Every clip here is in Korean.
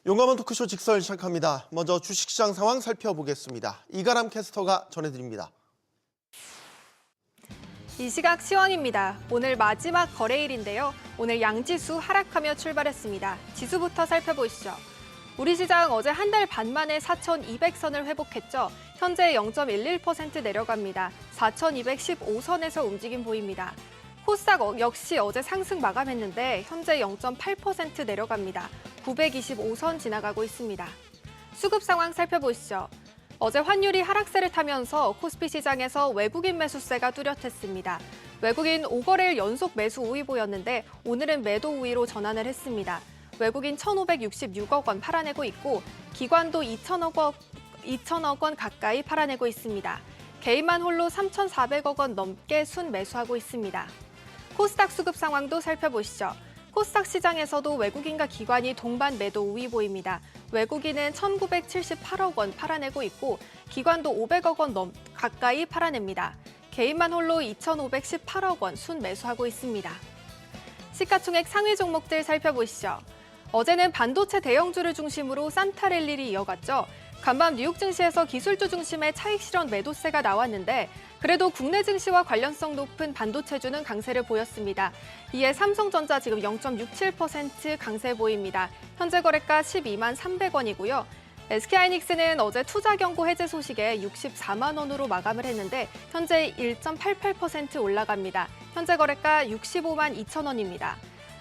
용감한 토크쇼 직설 시작합니다. 먼저 주식시장 상황 살펴보겠습니다. 이가람 캐스터가 전해드립니다. 이 시각 시황입니다. 오늘 마지막 거래일인데요. 오늘 양지수 하락하며 출발했습니다. 지수부터 살펴보시죠. 우리 시장 어제 한 달 반 만에 4,200선을 회복했죠. 현재 0.11% 내려갑니다. 4,215선에서 움직임 보입니다. 코스닥 역시 어제 상승 마감했는데 현재 0.8% 내려갑니다. 925선 지나가고 있습니다. 수급 상황 살펴보시죠. 어제 환율이 하락세를 타면서 코스피 시장에서 외국인 매수세가 뚜렷했습니다. 외국인 5거래일 연속 매수 우위 보였는데 오늘은 매도 우위로 전환을 했습니다. 외국인 1,566억 원 팔아내고 있고 기관도 2천억 원 가까이 팔아내고 있습니다. 개인만 홀로 3,400억 원 넘게 순매수하고 있습니다. 코스닥 수급 상황도 살펴보시죠. 코스닥 시장에서도 외국인과 기관이 동반 매도 우위 보입니다. 외국인은 1,978억 원 팔아내고 있고 기관도 500억 원 가까이 팔아냅니다. 개인만 홀로 2,518억 원 순매수하고 있습니다. 시가총액 상위 종목들 살펴보시죠. 어제는 반도체 대형주를 중심으로 산타 랠리를 이어갔죠. 간밤 뉴욕 증시에서 기술주 중심의 차익 실현 매도세가 나왔는데 그래도 국내 증시와 관련성 높은 반도체주는 강세를 보였습니다. 이에 삼성전자 지금 0.67% 강세 보입니다. 현재 거래가 12만 300원이고요. SK하이닉스는 어제 투자 경고 해제 소식에 64만 원으로 마감을 했는데 현재 1.88% 올라갑니다. 현재 거래가 65만 2천 원입니다.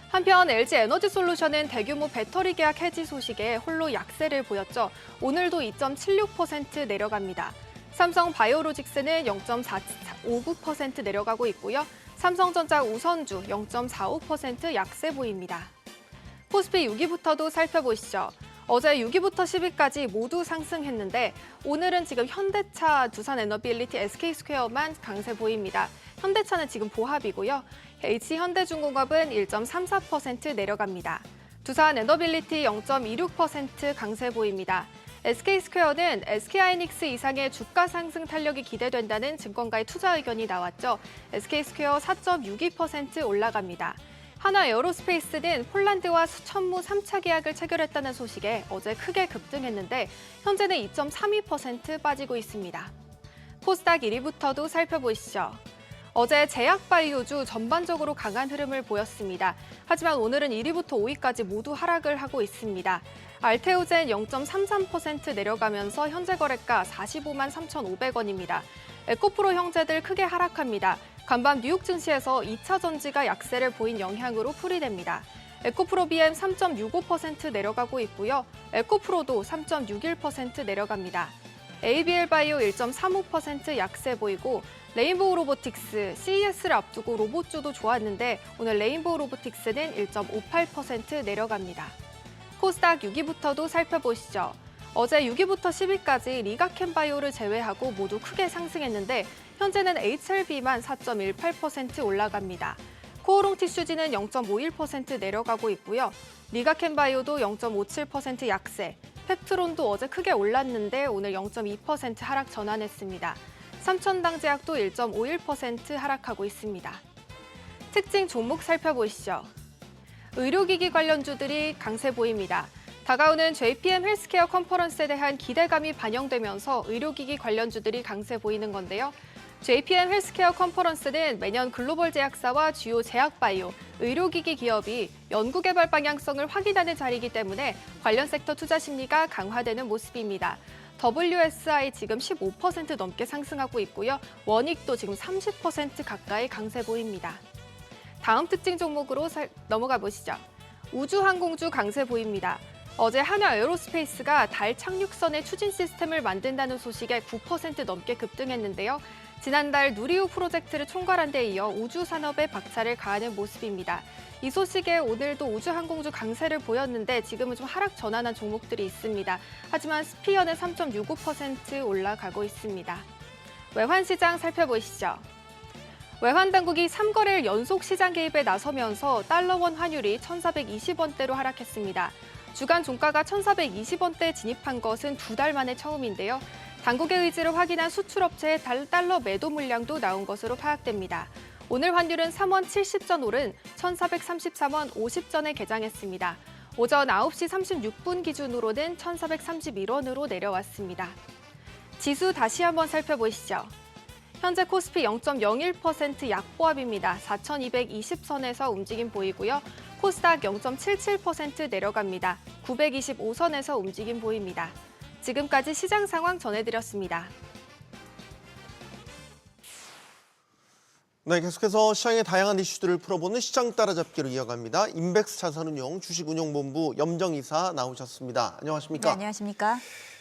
한편 LG에너지솔루션은 대규모 배터리 계약 해지 소식에 홀로 약세를 보였죠. 오늘도 2.76% 내려갑니다. 삼성 바이오로직스는 0.59% 내려가고 있고요. 삼성전자 우선주 0.45% 약세 보입니다. 코스피 6위부터도 살펴보시죠. 어제 6위부터 10위까지 모두 상승했는데 오늘은 지금 현대차, 두산에너빌리티, SK스퀘어만 강세 보입니다. 현대차는 지금 보합이고요. H현대중공업은 1.34% 내려갑니다. 두산에너빌리티 0.26% 강세 보입니다. SK스퀘어는 SK하이닉스 이상의 주가 상승 탄력이 기대된다는 증권가의 투자 의견이 나왔죠. SK스퀘어 4.62% 올라갑니다. 하나에어로스페이스는 폴란드와 수천무 3차 계약을 체결했다는 소식에 어제 크게 급등했는데 현재는 2.32% 빠지고 있습니다. 코스닥 1위부터도 살펴보시죠. 어제 제약바이오주 전반적으로 강한 흐름을 보였습니다. 하지만 오늘은 1위부터 5위까지 모두 하락을 하고 있습니다. 알테오젠 0.33% 내려가면서 현재 거래가 45만 3,500원입니다. 에코프로 형제들 크게 하락합니다. 간밤 뉴욕 증시에서 2차 전지가 약세를 보인 영향으로 풀이됩니다. 에코프로 BM 3.65% 내려가고 있고요. 에코프로도 3.61% 내려갑니다. ABL바이오 1.35% 약세 보이고 레인보우 로보틱스, CES를 앞두고 로봇주도 좋았는데 오늘 레인보우 로보틱스는 1.58% 내려갑니다. 코스닥 6위부터도 살펴보시죠. 어제 6위부터 10위까지 리가켄바이오를 제외하고 모두 크게 상승했는데 현재는 HLB만 4.18% 올라갑니다. 코오롱 티슈지는 0.51% 내려가고 있고요. 리가켄바이오도 0.57% 약세, 펩트론도 어제 크게 올랐는데 오늘 0.2% 하락 전환했습니다. 삼천당제약도 1.51% 하락하고 있습니다. 특징 종목 살펴보시죠. 의료기기 관련주들이 강세 보입니다. 다가오는 JPM 헬스케어 컨퍼런스에 대한 기대감이 반영되면서 의료기기 관련주들이 강세 보이는 건데요. JPM 헬스케어 컨퍼런스는 매년 글로벌 제약사와 주요 제약바이오, 의료기기 기업이 연구개발 방향성을 확인하는 자리이기 때문에 관련 섹터 투자 심리가 강화되는 모습입니다. WSI 지금 15% 넘게 상승하고 있고요. 원익도 지금 30% 가까이 강세 보입니다. 다음 특징 종목으로 넘어가 보시죠. 우주항공주 강세 보입니다. 어제 하나에어로스페이스가 달 착륙선의 추진 시스템을 만든다는 소식에 9% 넘게 급등했는데요. 지난달 누리호 프로젝트를 총괄한 데 이어 우주 산업에 박차를 가하는 모습입니다. 이 소식에 오늘도 우주항공주 강세를 보였는데 지금은 좀 하락 전환한 종목들이 있습니다. 하지만 스피어는 3.65% 올라가고 있습니다. 외환시장 살펴보시죠. 외환당국이 3거래일 연속 시장 개입에 나서면서 달러원 환율이 1,420원대로 하락했습니다. 주간 종가가 1,420원대에 진입한 것은 2달 만에 처음인데요. 당국의 의지를 확인한 수출업체의 달러 매도 물량도 나온 것으로 파악됩니다. 오늘 환율은 3원 70전 오른 1,433원 50전에 개장했습니다. 오전 9시 36분 기준으로는 1,431원으로 내려왔습니다. 지수 다시 한번 살펴보시죠. 현재 코스피 0.01% 약보합입니다. 4,220선에서 움직임 보이고요. 코스닥 0.77% 내려갑니다. 925선에서 움직임 보입니다. 지금까지 시장 상황 전해드렸습니다. 네, 계속해서 시장의 다양한 이슈들을 풀어보는 시장 따라잡기로 이어갑니다. 인백스 자산운용 주식운용본부 염정이사 나오셨습니다. 안녕하십니까? 네, 안녕하십니까?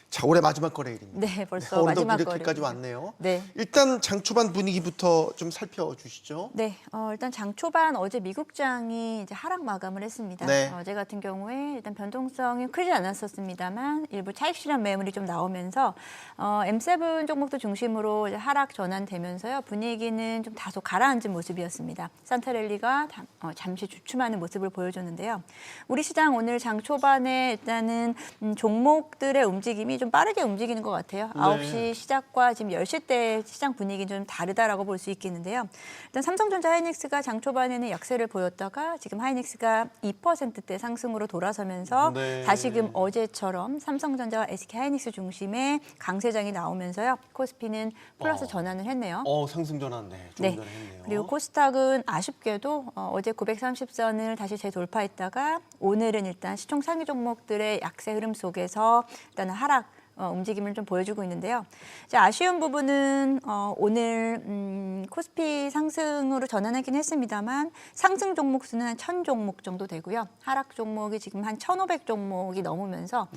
자, 올해 마지막 거래일입니다. 네, 벌써 오늘도 마지막 이렇게까지 거래입니다. 왔네요. 네. 일단 장 초반 분위기부터 좀 살펴주시죠. 네, 일단 장 초반 어제 미국장이 이제 하락 마감을 했습니다. 네. 어제 같은 경우에 일단 변동성이 크지 않았었습니다만 일부 차익 실현 매물이 좀 나오면서 M7 종목도 중심으로 이제 하락 전환되면서요 분위기는 좀 다소 가라앉은 모습이었습니다. 산타랠리가 잠시 주춤하는 모습을 보여줬는데요. 우리 시장 오늘 장 초반에 일단은 종목들의 움직임이 좀 빠르게 움직이는 것 같아요. 네. 9시 시작과 지금 10시 때 시장 분위기는 좀 다르다라고 볼 수 있겠는데요. 일단 삼성전자 하이닉스가 장 초반에는 약세를 보였다가 지금 하이닉스가 2%대 상승으로 돌아서면서 네. 다시금 어제처럼 삼성전자와 SK 하이닉스 중심의 강세장이 나오면서요. 코스피는 플러스 전환을 했네요. 상승 전환, 네, 좀 네. 전에 했네요. 그리고 코스닥은 아쉽게도 어제 930선을 다시 재돌파했다가 오늘은 일단 시총 상위 종목들의 약세 흐름 속에서 일단 하락 움직임을 좀 보여주고 있는데요. 이제 아쉬운 부분은 오늘 코스피 상승으로 전환하긴 했습니다만 상승 종목 수는 한 1,000종목 정도 되고요. 하락 종목이 지금 한 1,500종목이 넘으면서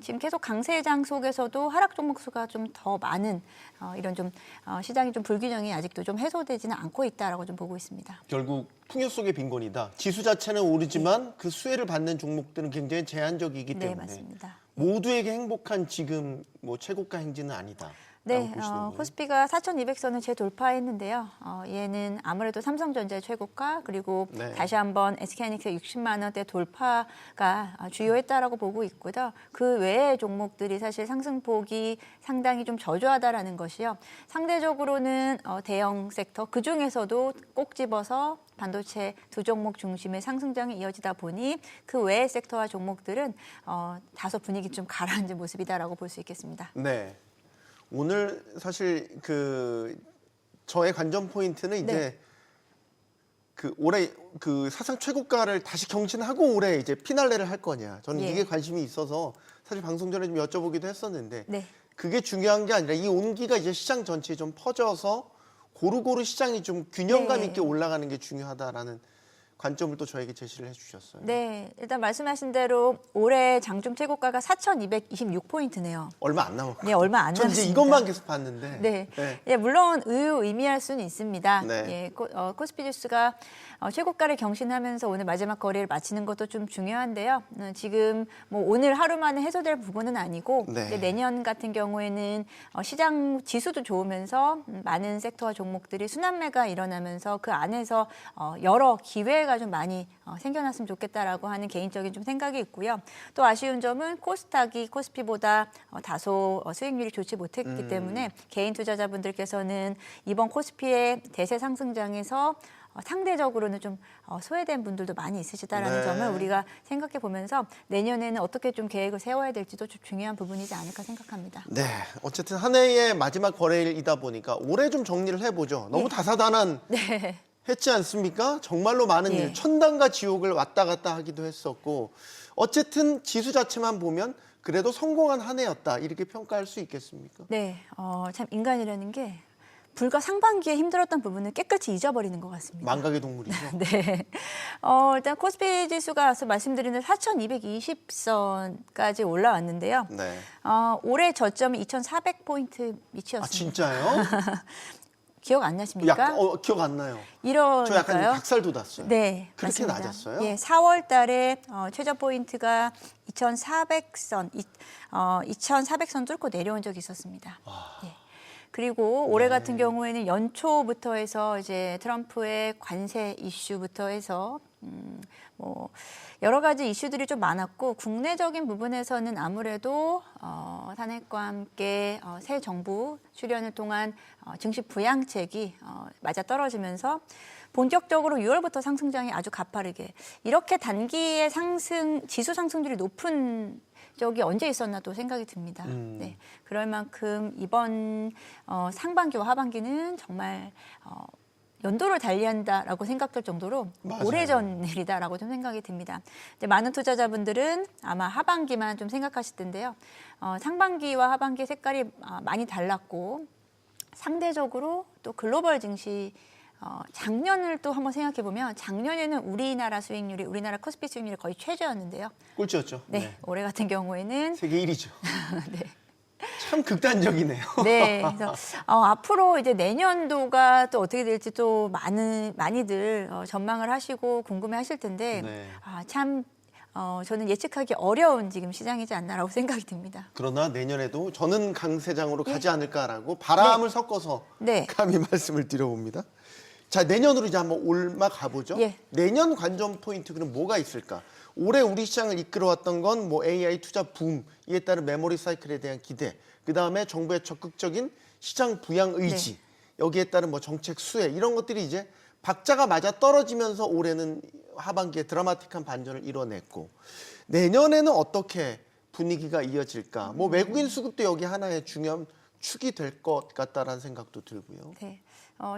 지금 계속 강세장 속에서도 하락 종목 수가 좀 더 많은 이런 좀 시장이 좀 불균형이 아직도 좀 해소되지는 않고 있다라고 좀 보고 있습니다. 결국 풍요 속의 빈곤이다. 지수 자체는 오르지만 그 수혜를 받는 종목들은 굉장히 제한적이기 네, 때문에 맞습니다. 모두에게 행복한 지금 뭐 최고가 행진은 아니다. 네, 코스피가 4,200선을 재돌파했는데요. 얘는 아무래도 삼성전자의 최고가 그리고 네. 다시 한번 SK하이닉스 60만 원대 돌파가 주요했다라고 보고 있고요. 그 외의 종목들이 사실 상승폭이 상당히 좀 저조하다라는 것이요. 상대적으로는 대형 섹터 그 중에서도 꼭 집어서 반도체 두 종목 중심의 상승장이 이어지다 보니 그 외의 섹터와 종목들은 다소 분위기 좀 가라앉은 모습이다라고 볼 수 있겠습니다. 네. 오늘 사실 저의 관전 포인트는 이제 네. 올해 사상 최고가를 다시 경신하고 올해 이제 피날레를 할 거냐. 저는 예. 이게 관심이 있어서 사실 방송 전에 좀 여쭤보기도 했었는데 네. 그게 중요한 게 아니라 이 온기가 이제 시장 전체에 좀 퍼져서 고루고루 시장이 좀 균형감 네. 있게 올라가는 게 중요하다라는 관점을 또 저에게 제시를 해주셨어요. 네, 일단 말씀하신 대로 올해 장중 최고가가 4,226포인트네요. 얼마 안 남았거든요. 네, 얼마 안 전 남았습니다. 이제 이것만 계속 봤는데. 네. 네. 예, 물론 의미할 수는 있습니다. 네. 예, 코스피 지수가 최고가를 경신하면서 오늘 마지막 거래를 마치는 것도 좀 중요한데요. 지금 뭐 오늘 하루 만에 해소될 부분은 아니고 네. 이제 내년 같은 경우에는 시장 지수도 좋으면서 많은 섹터와 종목들이 순환매가 일어나면서 그 안에서 여러 기회가 좀 많이 생겨났으면 좋겠다라고 하는 개인적인 좀 생각이 있고요. 또 아쉬운 점은 코스닥이 코스피보다 다소 수익률이 좋지 못했기 때문에 개인 투자자분들께서는 이번 코스피의 대세 상승장에서 상대적으로는 좀 소외된 분들도 많이 있으시다라는 네. 점을 우리가 생각해 보면서 내년에는 어떻게 좀 계획을 세워야 될지도 좀 중요한 부분이지 않을까 생각합니다. 네, 어쨌든 한 해의 마지막 거래일이다 보니까 올해 좀 정리를 해보죠. 너무 예. 다사다난 네. 했지 않습니까? 정말로 많은 예. 일, 천당과 지옥을 왔다 갔다 하기도 했었고 어쨌든 지수 자체만 보면 그래도 성공한 한 해였다 이렇게 평가할 수 있겠습니까? 네, 참 인간이라는 게 불과 상반기에 힘들었던 부분을 깨끗이 잊어버리는 것 같습니다. 망각의 동물이죠. 네. 일단 코스피 지수가 앞서 말씀드린 4,220선까지 올라왔는데요. 네. 올해 저점이 2,400포인트 아 밑이었습니다. 진짜요? 기억 안 나십니까? 약간 기억 안 나요. 저 약간 이러니까요. 닭살 돋았어요. 네, 그렇게 맞습니다. 낮았어요? 예, 4월 달에 최저 포인트가 2,400선, 2,400선 뚫고 내려온 적이 있었습니다. 예. 그리고 올해 같은 경우에는 연초부터 해서 이제 트럼프의 관세 이슈부터 해서 뭐 여러 가지 이슈들이 좀 많았고 국내적인 부분에서는 아무래도 탄핵과 함께 새 정부 출연을 통한 증시 부양책이 맞아 떨어지면서 본격적으로 6월부터 상승장이 아주 가파르게 이렇게 단기에 지수 상승률이 높은 적이 언제 있었나 또 생각이 듭니다. 네, 그럴 만큼 이번 상반기와 하반기는 정말 연도를 달리한다라고 생각될 정도로 맞아요. 오래전 일이다라고 좀 생각이 듭니다. 이제 많은 투자자분들은 아마 하반기만 좀 생각하실 텐데요. 상반기와 하반기 색깔이 많이 달랐고 상대적으로 또 글로벌 증시 작년을 또 한번 생각해 보면 작년에는 우리나라 수익률이 우리나라 코스피 수익률이 거의 최저였는데요. 꼴찌였죠. 네, 올해 같은 경우에는 세계 1위죠. 네. 참 극단적이네요. 네, 그래서 앞으로 이제 내년도가 또 어떻게 될지 또 많이들 전망을 하시고 궁금해하실 텐데 네. 참 저는 예측하기 어려운 지금 시장이지 않나라고 생각이 듭니다. 그러나 내년에도 저는 강세장으로 가지 않을까라고 바람을 섞어서 네. 감히 말씀을 드려봅니다. 자, 내년으로 이제 한번 올마 가보죠. 예. 내년 관전 포인트 그럼 뭐가 있을까? 올해 우리 시장을 이끌어왔던 건 뭐 AI 투자 붐, 이에 따른 메모리 사이클에 대한 기대, 그 다음에 정부의 적극적인 시장 부양 의지, 네. 여기에 따른 뭐 정책 수혜 이런 것들이 이제 박자가 맞아 떨어지면서 올해는 하반기에 드라마틱한 반전을 이뤄냈고 내년에는 어떻게 분위기가 이어질까? 뭐 외국인 수급도 여기 하나의 중요한 축이 될 것 같다라는 생각도 들고요. 네.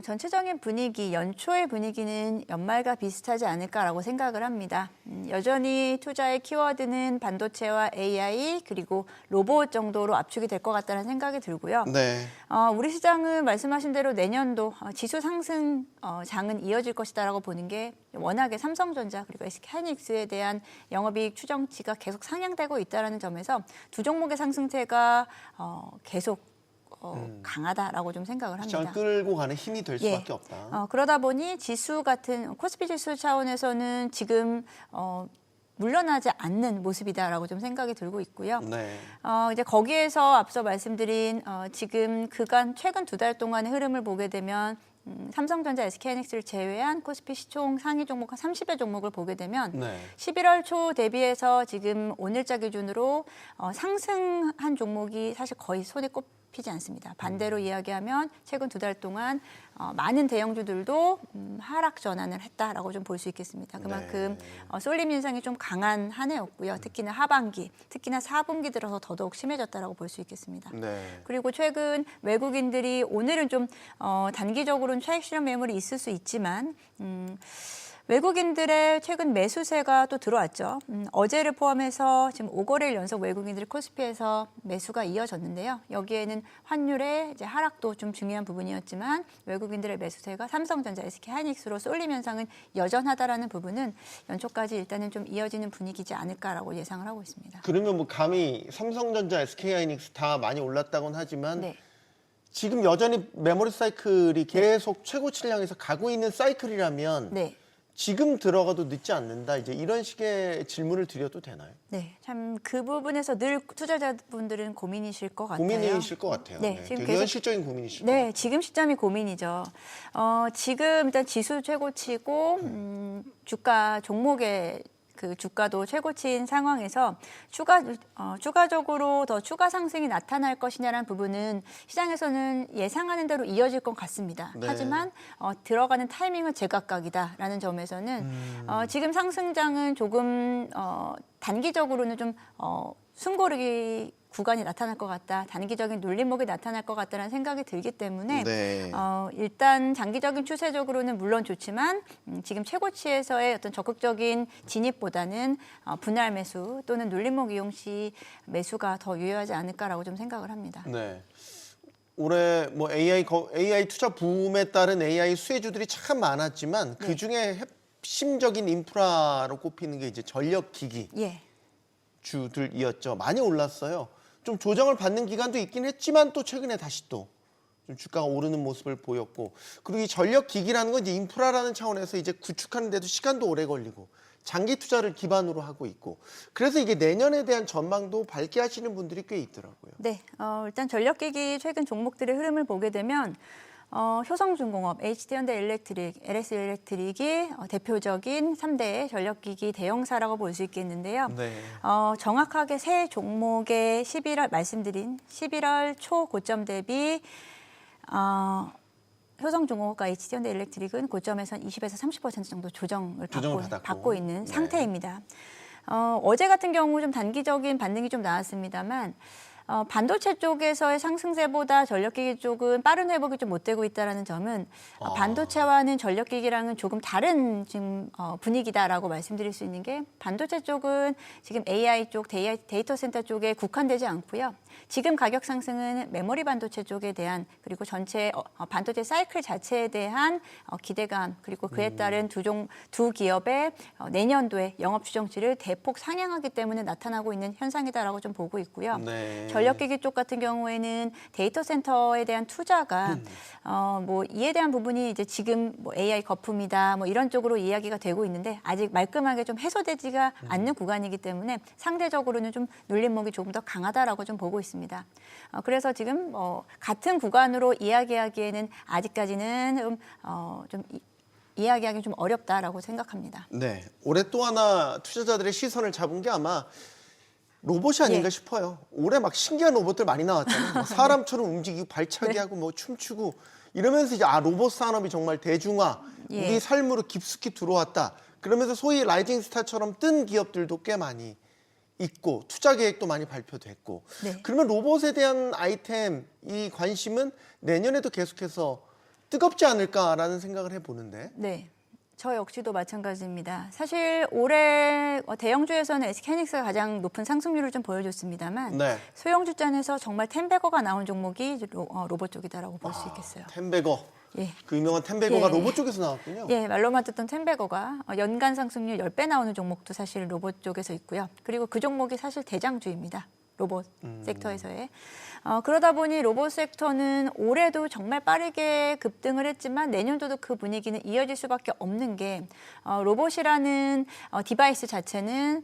전체적인 분위기, 연초의 분위기는 연말과 비슷하지 않을까라고 생각을 합니다. 여전히 투자의 키워드는 반도체와 AI 그리고 로봇 정도로 압축이 될 것 같다는 생각이 들고요. 네. 우리 시장은 말씀하신 대로 내년도 지수 상승 장은 이어질 것이다라고 보는 게 워낙에 삼성전자 그리고 SK하이닉스에 대한 영업이익 추정치가 계속 상향되고 있다는 점에서 두 종목의 상승세가 계속 강하다라고 좀 생각을 합니다. 시장을 끌고 가는 힘이 될 예. 수밖에 없다. 그러다 보니 지수 같은 코스피 지수 차원에서는 지금 물러나지 않는 모습이다라고 좀 생각이 들고 있고요. 네. 이제 거기에서 앞서 말씀드린 지금 그간 최근 2달 동안의 흐름을 보게 되면 삼성전자, SK하이닉스를 제외한 코스피 시총 상위 종목 한 30여 종목을 보게 되면 네. 11월 초 대비해서 지금 오늘자 기준으로 상승한 종목이 사실 거의 손에 꼽히지 않습니다. 반대로 이야기하면 최근 2달 동안 많은 대형주들도 하락 전환을 했다라고 좀 볼 수 있겠습니다. 그만큼 쏠림 인상이 좀 강한 한 해였고요. 특히나 하반기, 특히나 4분기 들어서 더더욱 심해졌다라고 볼 수 있겠습니다. 네. 그리고 최근 외국인들이 오늘은 좀 단기적으로는 차익 실현 매물이 있을 수 있지만 외국인들의 최근 매수세가 또 들어왔죠. 어제를 포함해서 지금 5거래일 연속 외국인들이 코스피에서 매수가 이어졌는데요. 여기에는 환율의 이제 하락도 좀 중요한 부분이었지만 외국인들의 매수세가 삼성전자, SK하이닉스로 쏠림 현상은 여전하다라는 부분은 연초까지 일단은 좀 이어지는 분위기지 않을까라고 예상을 하고 있습니다. 그러면 뭐 감히 삼성전자, SK하이닉스 다 많이 올랐다고는 하지만 네. 지금 여전히 메모리 사이클이 계속 최고치를 향해서 가고 있는 사이클이라면 네. 지금 들어가도 늦지 않는다. 이제 이런 식의 질문을 드려도 되나요? 네, 참 그 부분에서 늘 투자자분들은 고민이실 것 같아요. 고민이실 것 같아요. 네, 네, 지금 되게 계속 현실적인 고민이실 것 네, 같아요. 지금 시점이 고민이죠. 지금 일단 지수 최고치고 주가 종목의 그 주가도 최고치인 상황에서 추가적으로 더 추가 상승이 나타날 것이냐라는 부분은 시장에서는 예상하는 대로 이어질 것 같습니다. 네. 하지만 들어가는 타이밍은 제각각이다라는 점에서는 지금 상승장은 조금 단기적으로는 좀 숨고르기 구간이 나타날 것 같다. 단기적인 눌림목이 나타날 것 같다는 생각이 들기 때문에 네. 일단 장기적인 추세적으로는 물론 좋지만 지금 최고치에서의 어떤 적극적인 진입보다는 분할 매수 또는 눌림목 이용 시 매수가 더 유효하지 않을까라고 좀 생각을 합니다. 네. 올해 뭐 AI 투자 붐에 따른 AI 수혜주들이 참 많았지만 그 중에 핵심적인 인프라로 꼽히는 게 이제 전력기기 예. 주들이었죠. 많이 올랐어요. 좀 조정을 받는 기간도 있긴 했지만 또 최근에 다시 또 좀 주가가 오르는 모습을 보였고, 그리고 이 전력기기라는 건 이제 인프라라는 차원에서 이제 구축하는데도 시간도 오래 걸리고 장기 투자를 기반으로 하고 있고, 그래서 이게 내년에 대한 전망도 밝게 하시는 분들이 꽤 있더라고요. 네, 일단 전력기기 최근 종목들의 흐름을 보게 되면 효성중공업, HD현대일렉트릭, LS일렉트릭이 대표적인 3대 전력기기 대형사라고 볼 수 있겠는데요. 네. 정확하게 세 종목의 11월 말씀드린 11월 초 고점 대비 효성중공업과 HD현대일렉트릭은 고점에서 20에서 30% 정도 조정을 받고 있는 네. 상태입니다. 어제 같은 경우 좀 단기적인 반등이 좀 나왔습니다만 반도체 쪽에서의 상승세보다 전력기기 쪽은 빠른 회복이 좀 못 되고 있다는 점은 반도체와는 전력기기랑은 조금 다른 지금 분위기다라고 말씀드릴 수 있는 게 반도체 쪽은 지금 AI 쪽, 데이터 센터 쪽에 국한되지 않고요. 지금 가격 상승은 메모리 반도체 쪽에 대한 그리고 전체 반도체 사이클 자체에 대한 기대감 그리고 그에 따른 두 기업의 내년도에 영업 추정치를 대폭 상향하기 때문에 나타나고 있는 현상이다라고 좀 보고 있고요. 네. 전력기기 쪽 같은 경우에는 데이터 센터에 대한 투자가 뭐 이에 대한 부분이 이제 지금 뭐 AI 거품이다 뭐 이런 쪽으로 이야기가 되고 있는데 아직 말끔하게 좀 해소되지가 않는 구간이기 때문에 상대적으로는 좀 눌림목이 조금 더 강하다라고 좀 보고 있습니다. 그래서 지금 같은 구간으로 이야기하기에는 아직까지는 좀 이야기하기 좀 어렵다라고 생각합니다. 네. 올해 또 하나 투자자들의 시선을 잡은 게 아마 로봇이 아닌가 예. 싶어요. 올해 막 신기한 로봇들 많이 나왔잖아요. 막 사람처럼 움직이고 발차기 네. 하고 뭐 춤추고 이러면서 이제 로봇 산업이 정말 대중화, 예. 우리 삶으로 깊숙이 들어왔다. 그러면서 소위 라이징 스타처럼 뜬 기업들도 꽤 많이 있고 투자 계획도 많이 발표됐고. 네. 그러면 로봇에 대한 아이템 이 관심은 내년에도 계속해서 뜨겁지 않을까라는 생각을 해보는데. 네. 저 역시도 마찬가지입니다. 사실 올해 대형주에서는 SK하이닉스가 가장 높은 상승률을 좀 보여줬습니다만 네. 소형주잔에서 정말 텐베거가 나온 종목이 로봇 쪽이다라고 볼 수 있겠어요. 텐베거. 예. 그 유명한 텐베거가 예. 로봇 쪽에서 나왔군요. 예, 말로만 듣던 텐베거가 연간 상승률 10배 나오는 종목도 사실 로봇 쪽에서 있고요. 그리고 그 종목이 사실 대장주입니다. 로봇 섹터에서의. 그러다 보니 로봇 섹터는 올해도 정말 빠르게 급등을 했지만 내년도도 그 분위기는 이어질 수밖에 없는 게 로봇이라는 디바이스 자체는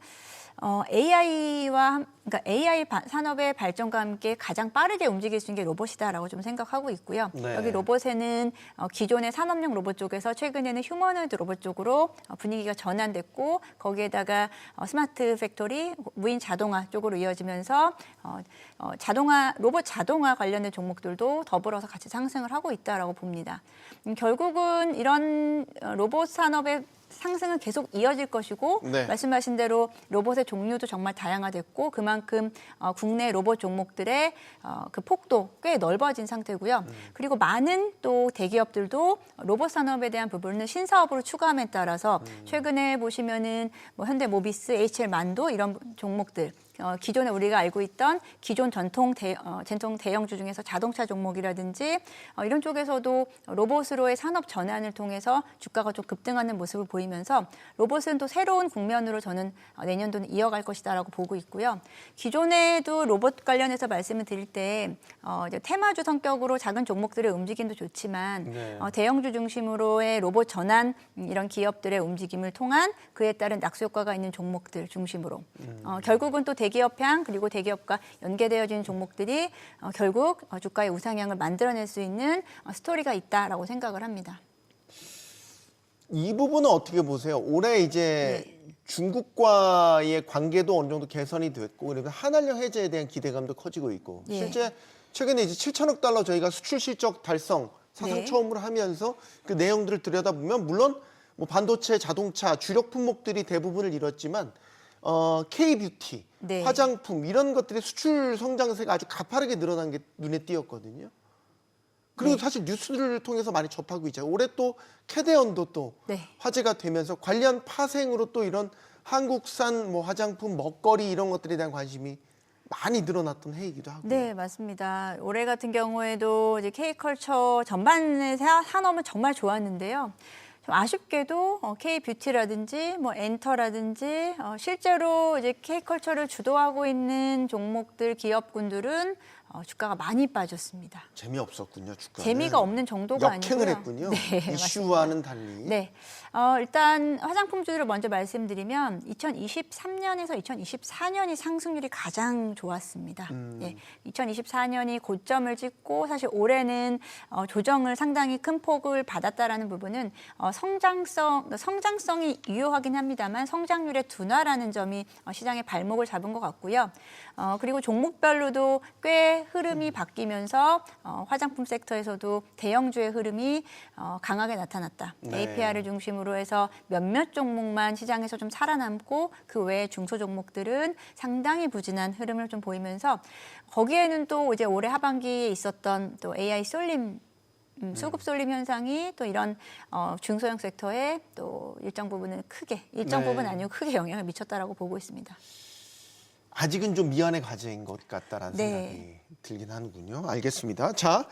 그러니까 AI 산업의 발전과 함께 가장 빠르게 움직일 수 있는 게 로봇이다라고 좀 생각하고 있고요. 네. 여기 로봇에는 기존의 산업용 로봇 쪽에서 최근에는 휴머노이드 로봇 쪽으로 분위기가 전환됐고 거기에다가 스마트 팩토리, 무인 자동화 쪽으로 이어지면서 로봇 자동화 관련된 종목들도 더불어서 같이 상승을 하고 있다라고 봅니다. 결국은 이런 로봇 산업의 상승은 계속 이어질 것이고 네. 말씀하신 대로 로봇의 종류도 정말 다양화됐고 그만큼 국내 로봇 종목들의 그 폭도 꽤 넓어진 상태고요. 그리고 많은 또 대기업들도 로봇 산업에 대한 부분을 신사업으로 추가함에 따라서 최근에 보시면은 뭐 현대모비스, HL만도 이런 종목들 기존에 우리가 알고 있던 기존 전통 대형주 중에서 자동차 종목이라든지 이런 쪽에서도 로봇으로의 산업 전환을 통해서 주가가 좀 급등하는 모습을 보이면서 로봇은 또 새로운 국면으로 저는 내년도는 이어갈 것이다라고 보고 있고요. 기존에도 로봇 관련해서 말씀을 드릴 때 이제 테마주 성격으로 작은 종목들의 움직임도 좋지만 네. 대형주 중심으로의 로봇 전환 이런 기업들의 움직임을 통한 그에 따른 낙수 효과가 있는 종목들 중심으로 결국은 또 대기업향 그리고 대기업과 연계되어진 종목들이 결국 주가의 우상향을 만들어낼 수 있는 스토리가 있다라고 생각을 합니다. 이 부분은 어떻게 보세요? 올해 이제 중국과의 관계도 어느 정도 개선이 됐고 그리고 한한령 해제에 대한 기대감도 커지고 있고 예. 실제 최근에 이제 7천억 달러 저희가 수출 실적 달성 사상 네. 처음으로 하면서 그 내용들을 들여다보면 물론 뭐 반도체, 자동차, 주력 품목들이 대부분을 이뤘지만 K-뷰티, 네. 화장품 이런 것들이 수출 성장세가 아주 가파르게 늘어난 게 눈에 띄었거든요. 그리고 네. 사실 뉴스를 통해서 많이 접하고 있잖아요. 올해 또 캐대언도 또 네. 화제가 되면서 관련 파생으로 또 이런 한국산 뭐 화장품, 먹거리 이런 것들에 대한 관심이 많이 늘어났던 해이기도 하고. 네, 맞습니다. 올해 같은 경우에도 이제 K컬처 전반의 산업은 정말 좋았는데요. 좀 아쉽게도 K뷰티라든지 뭐 엔터라든지 실제로 이제 K컬처를 주도하고 있는 종목들 기업군들은 주가가 많이 빠졌습니다. 재미없었군요, 주가는. 재미가 없는 정도가 아니고요. 역행을 했군요. 네, 이슈와는 달리. 네, 일단 화장품주를 먼저 말씀드리면 2023년에서 2024년이 상승률이 가장 좋았습니다. 네, 2024년이 고점을 찍고 사실 올해는 조정을 상당히 큰 폭을 받았다라는 부분은 성장성이 유효하긴 합니다만 성장률의 둔화라는 점이 시장의 발목을 잡은 것 같고요. 그리고 종목별로도 꽤 흐름이 바뀌면서 화장품 섹터에서도 대형주의 흐름이 강하게 나타났다. 네. APR을 중심으로 해서 몇몇 종목만 시장에서 좀 살아남고 그 외에 중소 종목들은 상당히 부진한 흐름을 좀 보이면서 거기에는 또 이제 올해 하반기에 있었던 또 AI 쏠림 수급 쏠림 현상이 또 이런 중소형 섹터에 또 일정 부분은 일정 네. 부분 아니고 크게 영향을 미쳤다라고 보고 있습니다. 아직은 좀 미완의 과제인 것 같다라는 네. 생각이 들긴 하는군요. 알겠습니다. 자,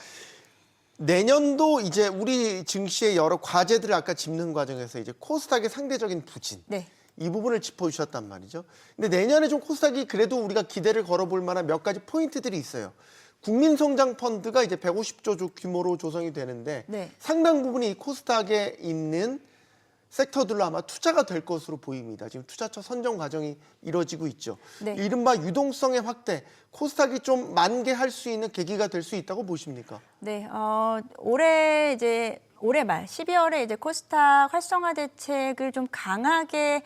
내년도 이제 우리 증시의 여러 과제들을 아까 짚는 과정에서 이제 코스닥의 상대적인 부진. 네. 이 부분을 짚어주셨단 말이죠. 근데 내년에 좀 코스닥이 그래도 우리가 기대를 걸어볼 만한 몇 가지 포인트들이 있어요. 국민성장펀드가 이제 150조 규모로 조성이 되는데 네. 상당 부분이 이 코스닥에 있는 섹터들로 아마 투자가 될 것으로 보입니다. 지금 투자처 선정 과정이 이루어지고 있죠. 네. 이른바 유동성의 확대, 코스닥이 좀 만개할 수 있는 계기가 될 수 있다고 보십니까? 네, 올해 말 12월에 이제 코스닥 활성화 대책을 좀 강하게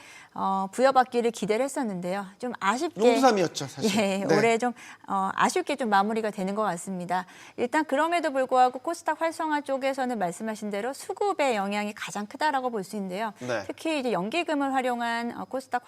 부여받기를 기대를 했었는데요. 좀 아쉽게 용두삼이었죠, 사실. 예, 네. 올해 좀 아쉽게 좀 마무리가 되는 것 같습니다. 일단 그럼에도 불구하고 코스닥 활성화 쪽에서는 말씀하신 대로 수급의 영향이 가장 크다라고 볼 수 있는데요. 네. 특히 이제 연기금을 활용한 코스닥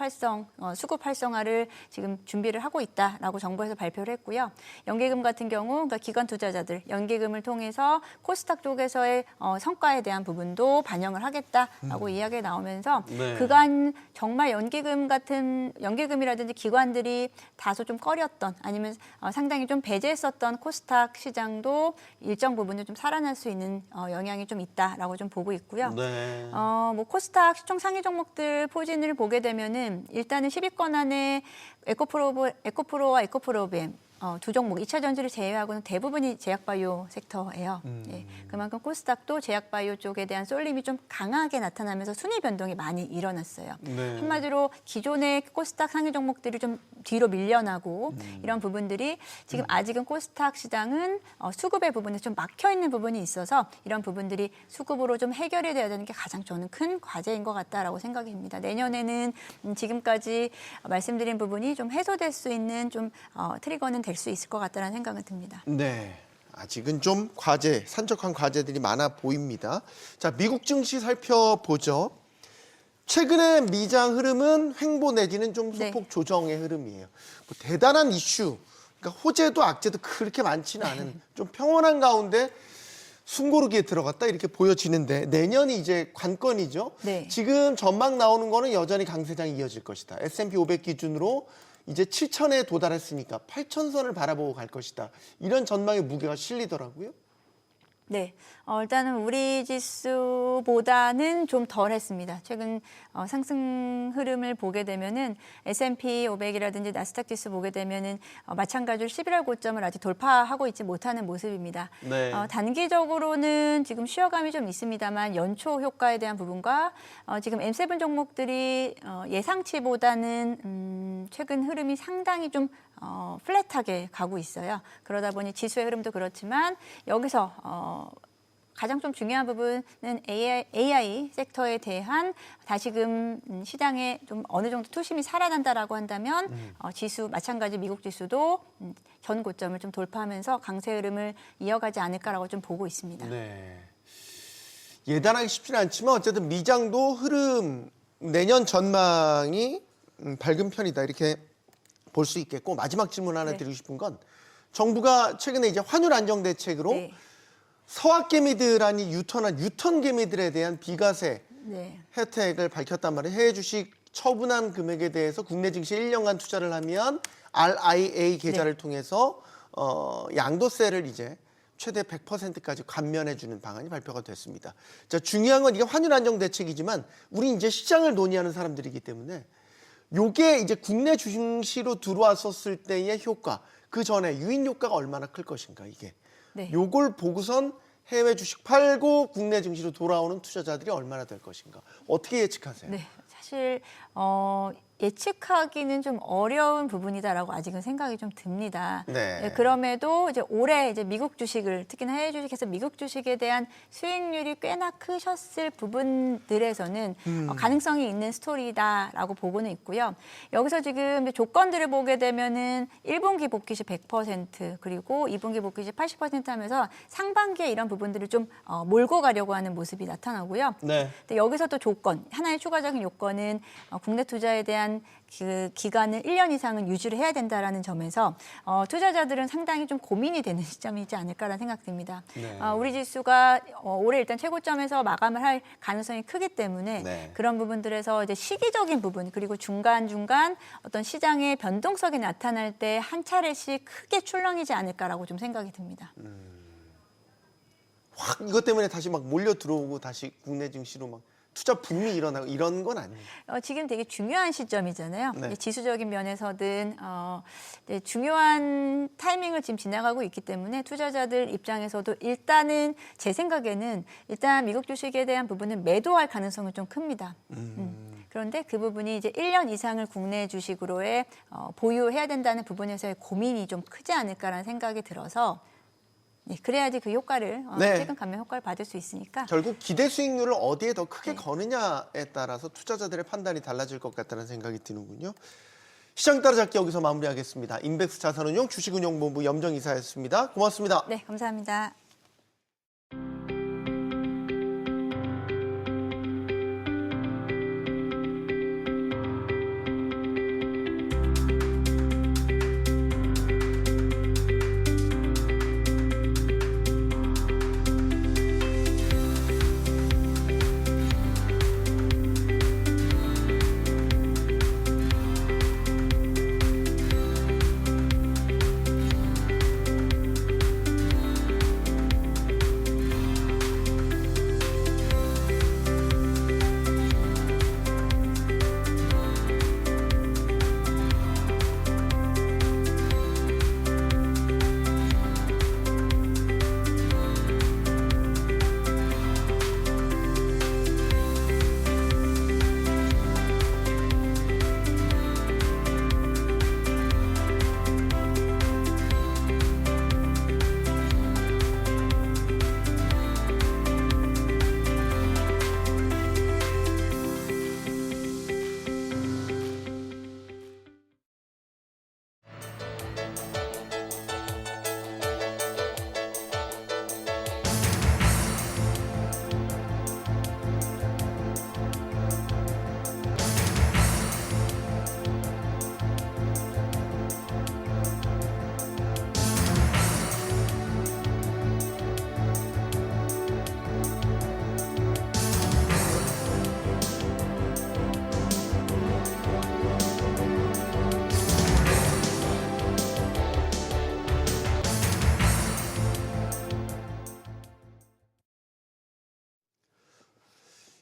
수급 활성화를 지금 준비를 하고 있다라고 정부에서 발표를 했고요. 연기금 같은 경우 그러니까 기관 투자자들 연기금을 통해서 코스닥 쪽에서의 성과에 대한 부분도 반영을 하겠다라고 이야기가 나오면서 네. 그간 정말 연기금이라든지 기관들이 다소 좀 꺼렸던 아니면 상당히 좀 배제했었던 코스닥 시장도 일정 부분은 좀 살아날 수 있는 영향이 좀 있다라고 좀 보고 있고요. 네. 뭐 코스닥 시총 상위 종목들 포진을 보게 되면은 일단은 10위권 안에 에코프로와 에코프로비엠 두 종목 2차 전지를 제외하고는 대부분이 제약바이오 섹터예요. 예, 그만큼 코스닥도 제약바이오 쪽에 대한 쏠림이 좀 강하게 나타나면서 순위 변동이 많이 일어났어요. 네. 한마디로 기존의 코스닥 상위 종목들이 좀 뒤로 밀려나고 이런 부분들이 지금 아직은 코스닥 시장은 수급의 부분에 좀 막혀 있는 부분이 있어서 이런 부분들이 수급으로 좀 해결이 돼야 되는 게 가장 저는 큰 과제인 것 같다라고 생각이 듭니다. 내년에는 지금까지 말씀드린 부분이 좀 해소될 수 있는 좀 트리거는 될 수 있을 것 같다는 생각은 듭니다. 네. 아직은 좀 산적한 과제들이 많아 보입니다. 자, 미국 증시 살펴보죠. 최근에 미장 흐름은 횡보 내지는 좀 소폭 조정의 흐름이에요. 뭐 대단한 이슈, 그러니까 호재도 악재도 그렇게 많지는 않은 좀 평온한 가운데 숨고르기에 들어갔다 이렇게 보여지는데 내년이 이제 관건이죠. 네. 지금 전망 나오는 거는 여전히 강세장이 이어질 것이다. S&P 500 기준으로 이제 7,000에 도달했으니까 8,000선을 바라보고 갈 것이다. 이런 전망의 무게가 실리더라고요. 네, 일단은 우리 지수보다는 좀 덜했습니다. 최근 상승 흐름을 보게 되면은 S&P 500이라든지 나스닥 지수 보게 되면은 마찬가지로 11월 고점을 아직 돌파하고 있지 못하는 모습입니다. 네. 단기적으로는 지금 쉬어감이 좀 있습니다만 연초 효과에 대한 부분과 지금 M7 종목들이 예상치보다는 최근 흐름이 상당히 좀 플랫하게 가고 있어요. 그러다 보니 지수의 흐름도 그렇지만 여기서 가장 좀 중요한 부분은 AI 섹터에 대한 다시금 시장에 좀 어느 정도 투심이 살아난다라고 한다면 지수 마찬가지 미국 지수도 전 고점을 좀 돌파하면서 강세 흐름을 이어가지 않을까라고 좀 보고 있습니다. 네. 예단하기 쉽지는 않지만 어쨌든 미장도 흐름 내년 전망이 밝은 편이다 이렇게 볼 수 있겠고 마지막 질문 하나 네. 드리고 싶은 건 정부가 최근에 이제 환율 안정 대책으로 네. 서학개미들 유턴한 유턴 개미들에 대한 비과세 네. 혜택을 밝혔단 말이에요. 해외 주식 처분한 금액에 대해서 국내 증시에 1년간 투자를 하면 RIA 계좌를 통해서 양도세를 이제 최대 100%까지 감면해주는 방안이 발표가 됐습니다. 자, 중요한 건 이게 환율 안정 대책이지만 우리 이제 시장을 논의하는 사람들이기 때문에 요게 이제 국내 주식시로 들어왔었을 때의 효과 그 전에 유인 효과가 얼마나 클 것인가 이게. 네. 요걸 보고선 해외 주식 팔고 국내 증시로 돌아오는 투자자들이 얼마나 될 것인가. 어떻게 예측하세요? 네, 사실 예측하기는 좀 어려운 부분이다라고 아직은 생각이 좀 듭니다. 네. 그럼에도 이제 올해 이제 미국 주식을 특히나 해외 주식에서 미국 주식에 대한 수익률이 꽤나 크셨을 부분들에서는 가능성이 있는 스토리다라고 보고는 있고요. 여기서 지금 이제 조건들을 보게 되면은 1분기 복귀시 100% 그리고 2분기 복귀시 80% 하면서 상반기에 이런 부분들을 좀 몰고 가려고 하는 모습이 나타나고요. 네. 근데 여기서 또 조건, 하나의 추가적인 요건은 국내 투자에 대한 그 기간을 1년 이상은 유지를 해야 된다라는 점에서 투자자들은 상당히 좀 고민이 되는 시점이지 않을까라는 생각 듭니다. 네. 우리 지수가 올해 일단 최고점에서 마감을 할 가능성이 크기 때문에 네. 그런 부분들에서 이제 시기적인 부분 그리고 중간중간 어떤 시장의 변동성이 나타날 때 한 차례씩 크게 출렁이지 않을까라고 좀 생각이 듭니다. 확 이것 때문에 다시 막 몰려 들어오고 다시 국내 증시로 막 투자 붐이 일어나고 이런 건 아니에요. 지금 되게 중요한 시점이잖아요. 네. 지수적인 면에서든 중요한 타이밍을 지금 지나가고 있기 때문에 투자자들 입장에서도 일단은 제 생각에는 일단 미국 주식에 대한 부분은 매도할 가능성은 좀 큽니다. 그런데 그 부분이 이제 1년 이상을 국내 주식으로의 보유해야 된다는 부분에서의 고민이 좀 크지 않을까라는 생각이 들어서 네, 그래야지 그 효과를 네. 최근 감면 효과를 받을 수 있으니까 결국 기대 수익률을 어디에 더 크게 거느냐에 따라서 투자자들의 판단이 달라질 것 같다는 생각이 드는군요. 시장 따라잡기 여기서 마무리하겠습니다. 인백스 자산운용 주식운용본부 염정 이사였습니다. 고맙습니다. 네, 감사합니다.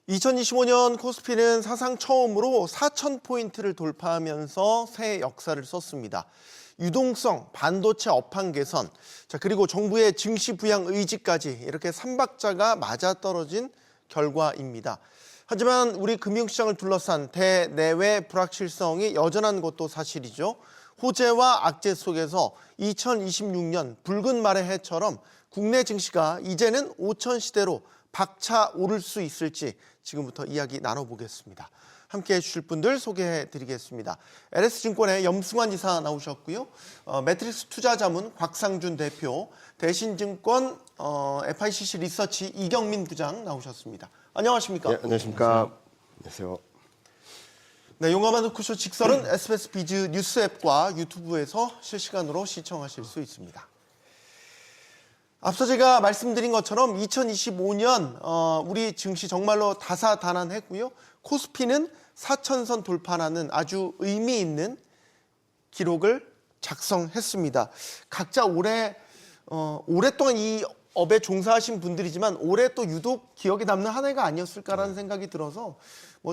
(2025년) 코스피는 사상 처음으로 4,000포인트를 돌파하면서 새 역사를 썼습니다. 유동성, 반도체 업황 개선, 그리고 정부의 증시 부양 의지까지 이렇게 3박자가 맞아떨어진 결과입니다. 하지만 우리 금융시장을 둘러싼 대내외 불확실성이 여전한 것도 사실이죠. 호재와 악재 속에서 2026년 붉은 말의 해처럼 국내 증시가 이제는 5천 시대로 박차 오를 수 있을지 지금부터 이야기 나눠보겠습니다. 함께해 주실 분들 소개해드리겠습니다. LS증권의 염승환 이사 나오셨고요. 매트릭스 투자자문 곽상준 대표, 대신증권 FICC 리서치 이경민 부장 나오셨습니다. 안녕하십니까? 네, 안녕하십니까? 안녕하세요. 네, 용감한 토크쇼 직설은 SBS 비즈 뉴스 앱과 유튜브에서 실시간으로 시청하실 수 있습니다. 앞서 제가 말씀드린 것처럼 2025년 우리 증시 정말로 다사다난했고요. 코스피는 4천선 돌파라는 아주 의미 있는 기록을 작성했습니다. 각자 오랫동안 이 업에 종사하신 분들이지만 올해 또 유독 기억에 남는 한 해가 아니었을까라는 생각이 들어서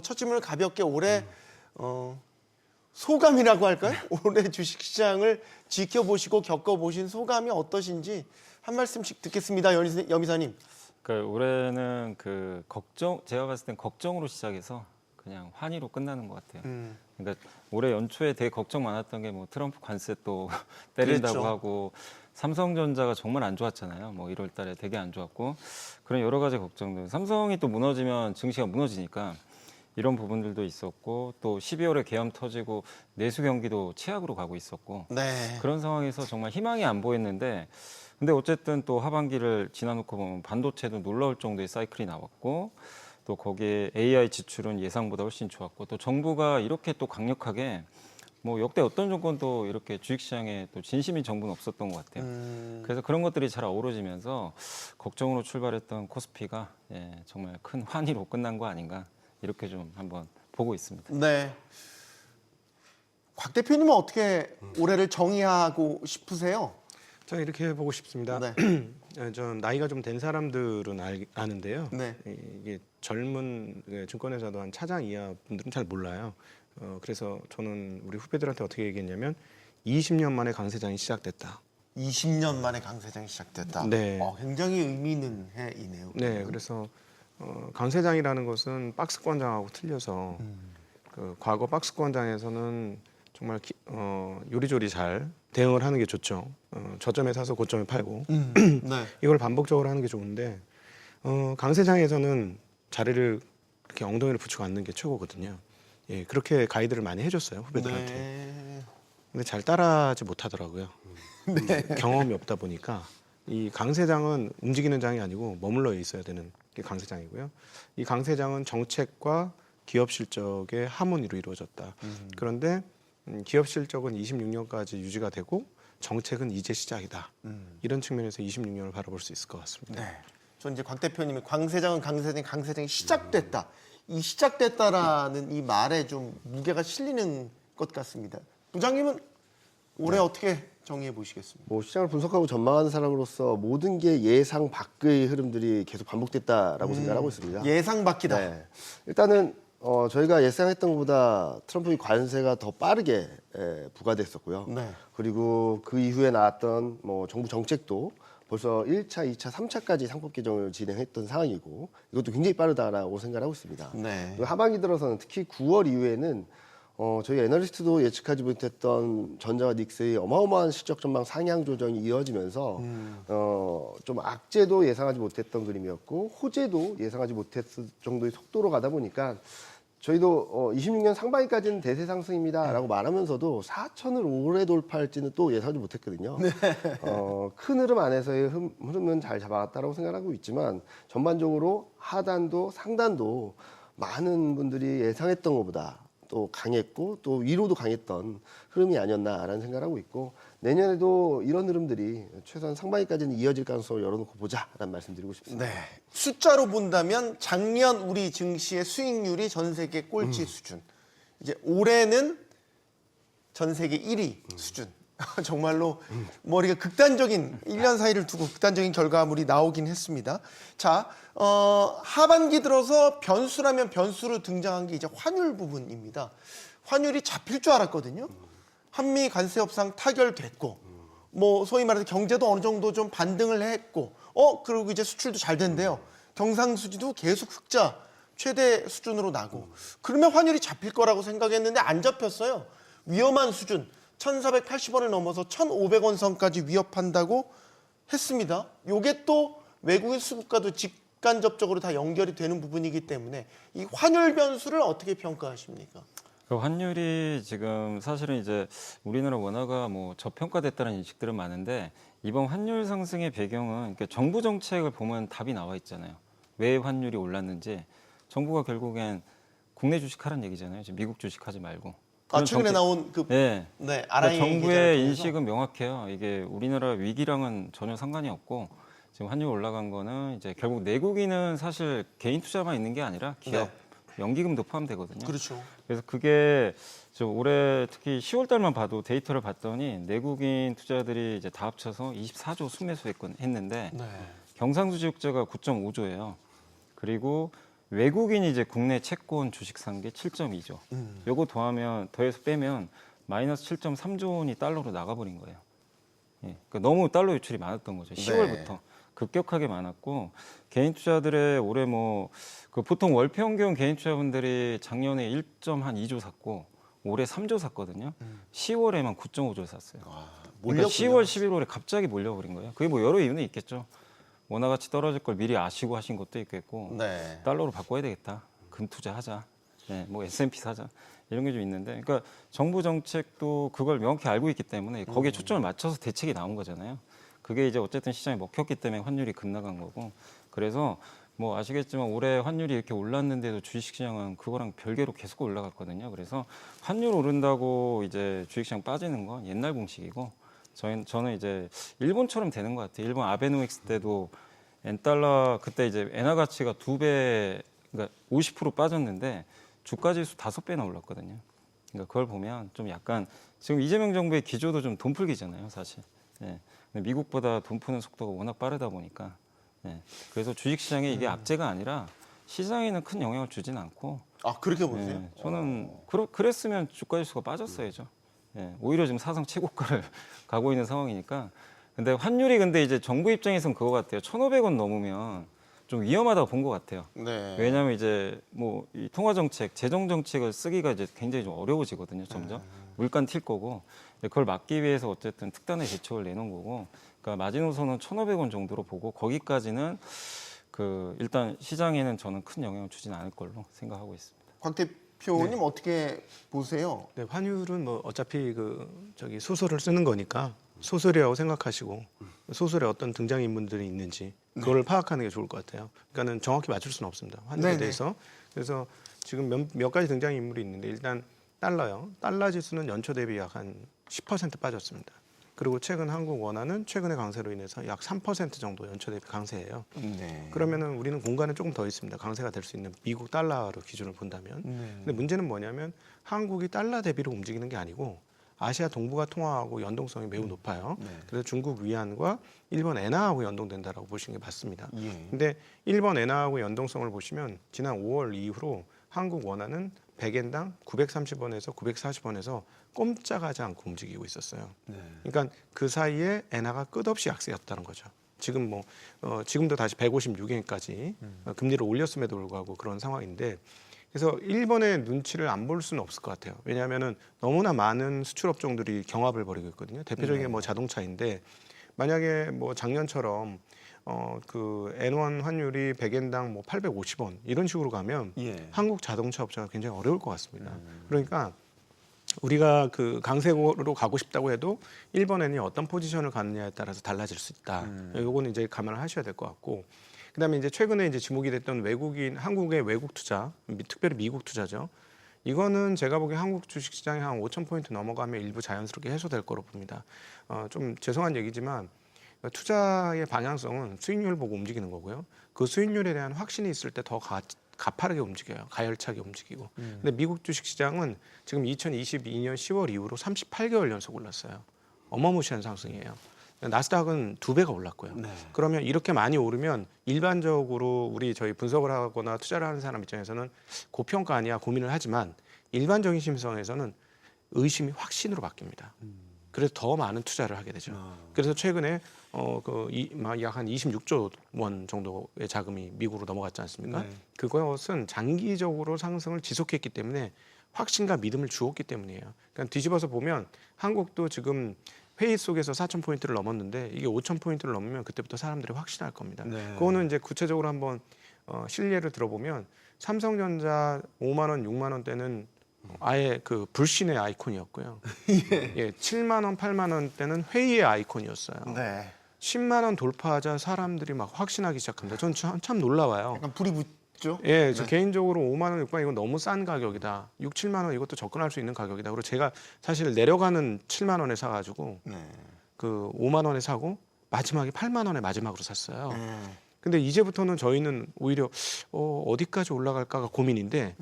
첫 질문을 가볍게 올해 소감이라고 할까요? 올해 주식시장을 지켜보시고 겪어보신 소감이 어떠신지 한 말씀씩 듣겠습니다. 염이사님. 그러니까 올해는 그 걱정, 제가 봤을 땐 걱정으로 시작해서 그냥 환희로 끝나는 것 같아요. 그러니까 올해 연초에 되게 걱정 많았던 게 뭐 트럼프 관세 또 때린다고 그렇죠. 하고 삼성전자가 정말 안 좋았잖아요. 뭐 1월 달에 되게 안 좋았고 그런 여러 가지 걱정들. 삼성이 또 무너지면 증시가 무너지니까 이런 부분들도 있었고 또 12월에 계엄 터지고 내수 경기도 최악으로 가고 있었고 네. 그런 상황에서 정말 희망이 안 보였는데 근데 어쨌든 또 하반기를 지나놓고 보면 반도체도 놀라울 정도의 사이클이 나왔고 또 거기에 AI 지출은 예상보다 훨씬 좋았고 또 정부가 이렇게 또 강력하게 뭐 역대 어떤 정권도 이렇게 주식시장에 또 진심인 정부는 없었던 것 같아요. 그래서 그런 것들이 잘 어우러지면서 걱정으로 출발했던 코스피가 정말 큰 환희로 끝난 거 아닌가 이렇게 좀 한번 보고 있습니다. 네. 곽 대표님은 어떻게 올해를 정의하고 싶으세요? 저는 이렇게 보고 싶습니다. 네. 전 나이가 좀 된 사람들은 아는데요. 네. 이게 젊은 증권회사도 한 차장 이하 분들은 잘 몰라요. 그래서 저는 우리 후배들한테 어떻게 얘기했냐면 20년 만에 강세장이 시작됐다. 20년 만에 강세장이 시작됐다. 네. 굉장히 의미 있는 해이네요. 네, 그래서 강세장이라는 것은 박스권장하고 틀려서 그 과거 박스권장에서는 정말 요리조리 잘 대응을 하는 게 좋죠. 저점에 사서 고점에 팔고 네. 이걸 반복적으로 하는 게 좋은데 강세장에서는 자리를 이렇게 엉덩이를 붙이고 앉는 게 최고거든요. 예, 그렇게 가이드를 많이 해줬어요 후배들한테. 네. 근데 잘 따라하지 못하더라고요. 경험이 없다 보니까 이 강세장은 움직이는 장이 아니고 머물러 있어야 되는 게 강세장이고요. 이 강세장은 정책과 기업 실적의 하모니로 이루어졌다. 그런데 기업 실적은 26년까지 유지가 되고 정책은 이제 시작이다. 이런 측면에서 26년을 바라볼 수 있을 것 같습니다. 네. 전 이제 곽 대표님이 강세장이 시작됐다. 이 시작됐다라는 이 말에 좀 무게가 실리는 것 같습니다. 부장님은 올해 어떻게 정의해 보시겠습니까? 뭐 시장을 분석하고 전망하는 사람으로서 모든 게 예상 밖의 흐름들이 계속 반복됐다라고 생각하고 있습니다. 예상 밖이다. 네. 일단은 저희가 예상했던 것보다 트럼프의 관세가 더 빠르게 부과됐었고요. 네. 그리고 그 이후에 나왔던 뭐 정부 정책도 벌써 1차, 2차, 3차까지 상법 개정을 진행했던 상황이고 이것도 굉장히 빠르다라고 생각하고 있습니다. 네. 그리고 하반기 들어서는 특히 9월 이후에는 저희 애널리스트도 예측하지 못했던 전자와 닉스의 어마어마한 실적 전망 상향 조정이 이어지면서 좀 악재도 예상하지 못했던 그림이었고 호재도 예상하지 못했을 정도의 속도로 가다 보니까 저희도 26년 상반기까지는 대세 상승입니다라고 말하면서도 4천을 올해 돌파할지는 또 예상하지 못했거든요. 큰 흐름 안에서의 흐름은 잘 잡아갔다라고 생각하고 있지만 전반적으로 하단도 상단도 많은 분들이 예상했던 것보다 또 강했고 또 위로도 강했던 흐름이 아니었나라는 생각을 하고 있고 내년에도 이런 흐름들이 최소한 상반기까지는 이어질 가능성을 열어놓고 보자라는 말씀드리고 싶습니다. 네. 숫자로 본다면 작년 우리 증시의 수익률이 전 세계 꼴찌 수준. 이제 올해는 전 세계 1위 수준. 정말로 머리가 극단적인 1년 사이를 두고 극단적인 결과물이 나오긴 했습니다. 자, 하반기 들어서 변수라면 변수로 등장한 게 이제 환율 부분입니다. 환율이 잡힐 줄 알았거든요. 한미 관세 협상 타결됐고, 뭐 소위 말해서 경제도 어느 정도 좀 반등을 했고, 그리고 이제 수출도 잘 된대요. 경상수지도 계속 흑자 최대 수준으로 나고, 그러면 환율이 잡힐 거라고 생각했는데 안 잡혔어요. 위험한 수준. 1,480원을 넘어서 1,500원 선까지 위협한다고 했습니다. 요게 또 외국인 수급과도 직간접적으로 다 연결이 되는 부분이기 때문에 이 환율 변수를 어떻게 평가하십니까? 그 환율이 지금 사실은 이제 우리나라 원화가 뭐 저평가됐다는 인식들은 많은데 이번 환율 상승의 배경은 그러니까 정부 정책을 보면 답이 나와 있잖아요. 왜 환율이 올랐는지 정부가 결국엔 국내 주식하라는 얘기잖아요. 지금 미국 주식하지 말고. 최근에 나온 그 네. 네, 그러니까 아라이 정부의 인식은 명확해요. 이게 우리나라 위기랑은 전혀 상관이 없고 지금 환율 올라간 거는 이제 결국 내국인은 사실 개인 투자만 있는 게 아니라 기업 연기금도 포함되거든요. 그렇죠. 그래서 그게 저 올해 특히 10월 달만 봐도 데이터를 봤더니 내국인 투자들이 이제 다 합쳐서 24조 순매수 했는데 네. 경상수지국제가 9.5조예요. 그리고 외국인이 이제 국내 채권 주식 산 게 7.2조. 요거 더해서 빼면 마이너스 7.3조 원이 달러로 나가버린 거예요. 예, 그러니까 너무 달러 유출이 많았던 거죠. 10월부터 급격하게 많았고 개인 투자들의 올해 그 보통 월 평균 개인 투자분들이 작년에 1.2조 샀고 올해 3조 샀거든요. 10월에만 9.5조 샀어요. 그러니까 10월, 11월에 갑자기 몰려버린 거예요. 그게 뭐 여러 이유는 있겠죠. 원화 가치 떨어질 걸 미리 아시고 하신 것도 있겠고 네. 달러로 바꿔야 되겠다. 금 투자하자. 네, 뭐 S&P 사자. 이런 게 좀 있는데, 그러니까 정부 정책도 그걸 명확히 알고 있기 때문에 거기에 초점을 맞춰서 대책이 나온 거잖아요. 그게 이제 어쨌든 시장에 먹혔기 때문에 환율이 급나간 거고, 그래서 뭐 아시겠지만 올해 환율이 이렇게 올랐는데도 주식시장은 그거랑 별개로 계속 올라갔거든요. 그래서 환율 오른다고 이제 주식시장 빠지는 건 옛날 공식이고, 저는 이제 일본처럼 되는 것 같아요. 일본 아베노믹스 때도 엔달러 그때 이제 엔화 가치가 2배, 그러니까 50% 빠졌는데 주가 지수 5배나 올랐거든요. 그러니까 그걸 보면 좀 약간 지금 이재명 정부의 기조도 좀 돈풀기잖아요, 사실. 예. 근데 미국보다 돈 푸는 속도가 워낙 빠르다 보니까. 예. 그래서 주식시장에 이게 악재가 아니라 시장에는 큰 영향을 주진 않고. 아, 그렇게 보세요? 예. 저는 그랬으면 주가 지수가 빠졌어야죠. 예. 오히려 지금 사상 최고가를 가고 있는 상황이니까. 근데 환율이 근데 이제 정부 입장에서는 그거 같아요. 1,500원 넘으면 좀 위험하다고 본 것 같아요. 네. 왜냐하면 이제 뭐 이 통화 정책, 재정 정책을 쓰기가 이제 굉장히 좀 어려워지거든요. 점점 물가는 튈 거고 그걸 막기 위해서 어쨌든 특단의 대책을 내놓은 거고. 그러니까 마지노선은 1,500원 정도로 보고 거기까지는 일단 시장에는 저는 큰 영향을 주진 않을 걸로 생각하고 있습니다. 곽 대표님 어떻게 보세요? 네, 환율은 뭐 어차피 소설을 쓰는 거니까 소설이라고 생각하시고 소설에 어떤 등장인물들이 있는지 그걸 파악하는 게 좋을 것 같아요. 그러니까는 정확히 맞출 수는 없습니다. 환율에 네네. 대해서. 그래서 지금 몇 가지 등장인물이 있는데 일단 달러요. 달러 지수는 연초 대비 약 한 10% 빠졌습니다. 그리고 최근 한국 원화는 최근의 강세로 인해서 약 3% 정도 연초 대비 강세예요. 네. 그러면은 우리는 공간은 조금 더 있습니다. 강세가 될 수 있는 미국 달러로 기준을 본다면. 근데 문제는 뭐냐면 한국이 달러 대비로 움직이는 게 아니고 아시아 동북아 통화하고 연동성이 매우 높아요. 그래서 중국 위안과 일본 엔화하고 연동된다라고 보시는 게 맞습니다. 예. 근데 일본 엔화하고 연동성을 보시면 지난 5월 이후로 한국 원화는 100엔당 930원에서 940원에서 꼼짝하지 않고 움직이고 있었어요. 그러니까 그 사이에 엔화가 끝없이 약세였다는 거죠. 지금 지금도 다시 156엔까지 금리를 올렸음에도 불구하고 그런 상황인데 그래서 일본의 눈치를 안 볼 수는 없을 것 같아요. 왜냐하면은 너무나 많은 수출 업종들이 경합을 벌이고 있거든요. 대표적인 게 뭐 자동차인데 만약에 뭐 작년처럼 N1 환율이 100엔당 뭐 850원 이런 식으로 가면 예. 한국 자동차 업체가 굉장히 어려울 것 같습니다. 그러니까 우리가 강세로 가고 싶다고 해도 일본엔이 어떤 포지션을 갖느냐에 따라서 달라질 수 있다. 요거는 이제 감안을 하셔야 될 것 같고. 그다음에 이제 최근에 이제 지목이 됐던 한국의 외국 투자, 특별히 미국 투자죠. 이거는 제가 보기에 한국 주식시장이 한 5,000포인트 넘어가면 일부 자연스럽게 해소될 거로 봅니다. 좀 죄송한 얘기지만 투자의 방향성은 수익률 보고 움직이는 거고요. 그 수익률에 대한 확신이 있을 때 더 가파르게 움직여요. 가열차게 움직이고. 근데 미국 주식시장은 지금 2022년 10월 이후로 38개월 연속 올랐어요. 어마무시한 상승이에요. 나스닥은 2배가 올랐고요. 네. 그러면 이렇게 많이 오르면 일반적으로 저희 분석을 하거나 투자를 하는 사람 입장에서는 고평가 아니야 고민을 하지만 일반적인 심성에서는 의심이 확신으로 바뀝니다. 그래서 더 많은 투자를 하게 되죠. 그래서 최근에 약 한 26조 원 정도의 자금이 미국으로 넘어갔지 않습니까? 네. 그것은 장기적으로 상승을 지속했기 때문에 확신과 믿음을 주었기 때문이에요. 그러니까 뒤집어서 보면 한국도 지금 회의 속에서 4,000포인트를 넘었는데 이게 5,000포인트를 넘으면 그때부터 사람들이 확신할 겁니다. 네. 그거는 이제 구체적으로 한번 실례를 들어보면 삼성전자 5만 원, 6만 원 때는 아예 불신의 아이콘이었고요. 예, 7만 원, 8만 원 때는 회의의 아이콘이었어요. 네. 10만 원 돌파하자 사람들이 막 확신하기 시작합니다. 전 참 놀라워요. 약간 불이 붙죠? 예, 저 개인적으로 5만 원, 6만 원 이건 너무 싼 가격이다. 6, 7만 원 이것도 접근할 수 있는 가격이다. 그리고 제가 사실 내려가는 7만 원에 사가지고 네. 5만 원에 사고 마지막에 8만 원에 마지막으로 샀어요. 네. 근데 이제부터는 저희는 오히려 어디까지 올라갈까가 고민인데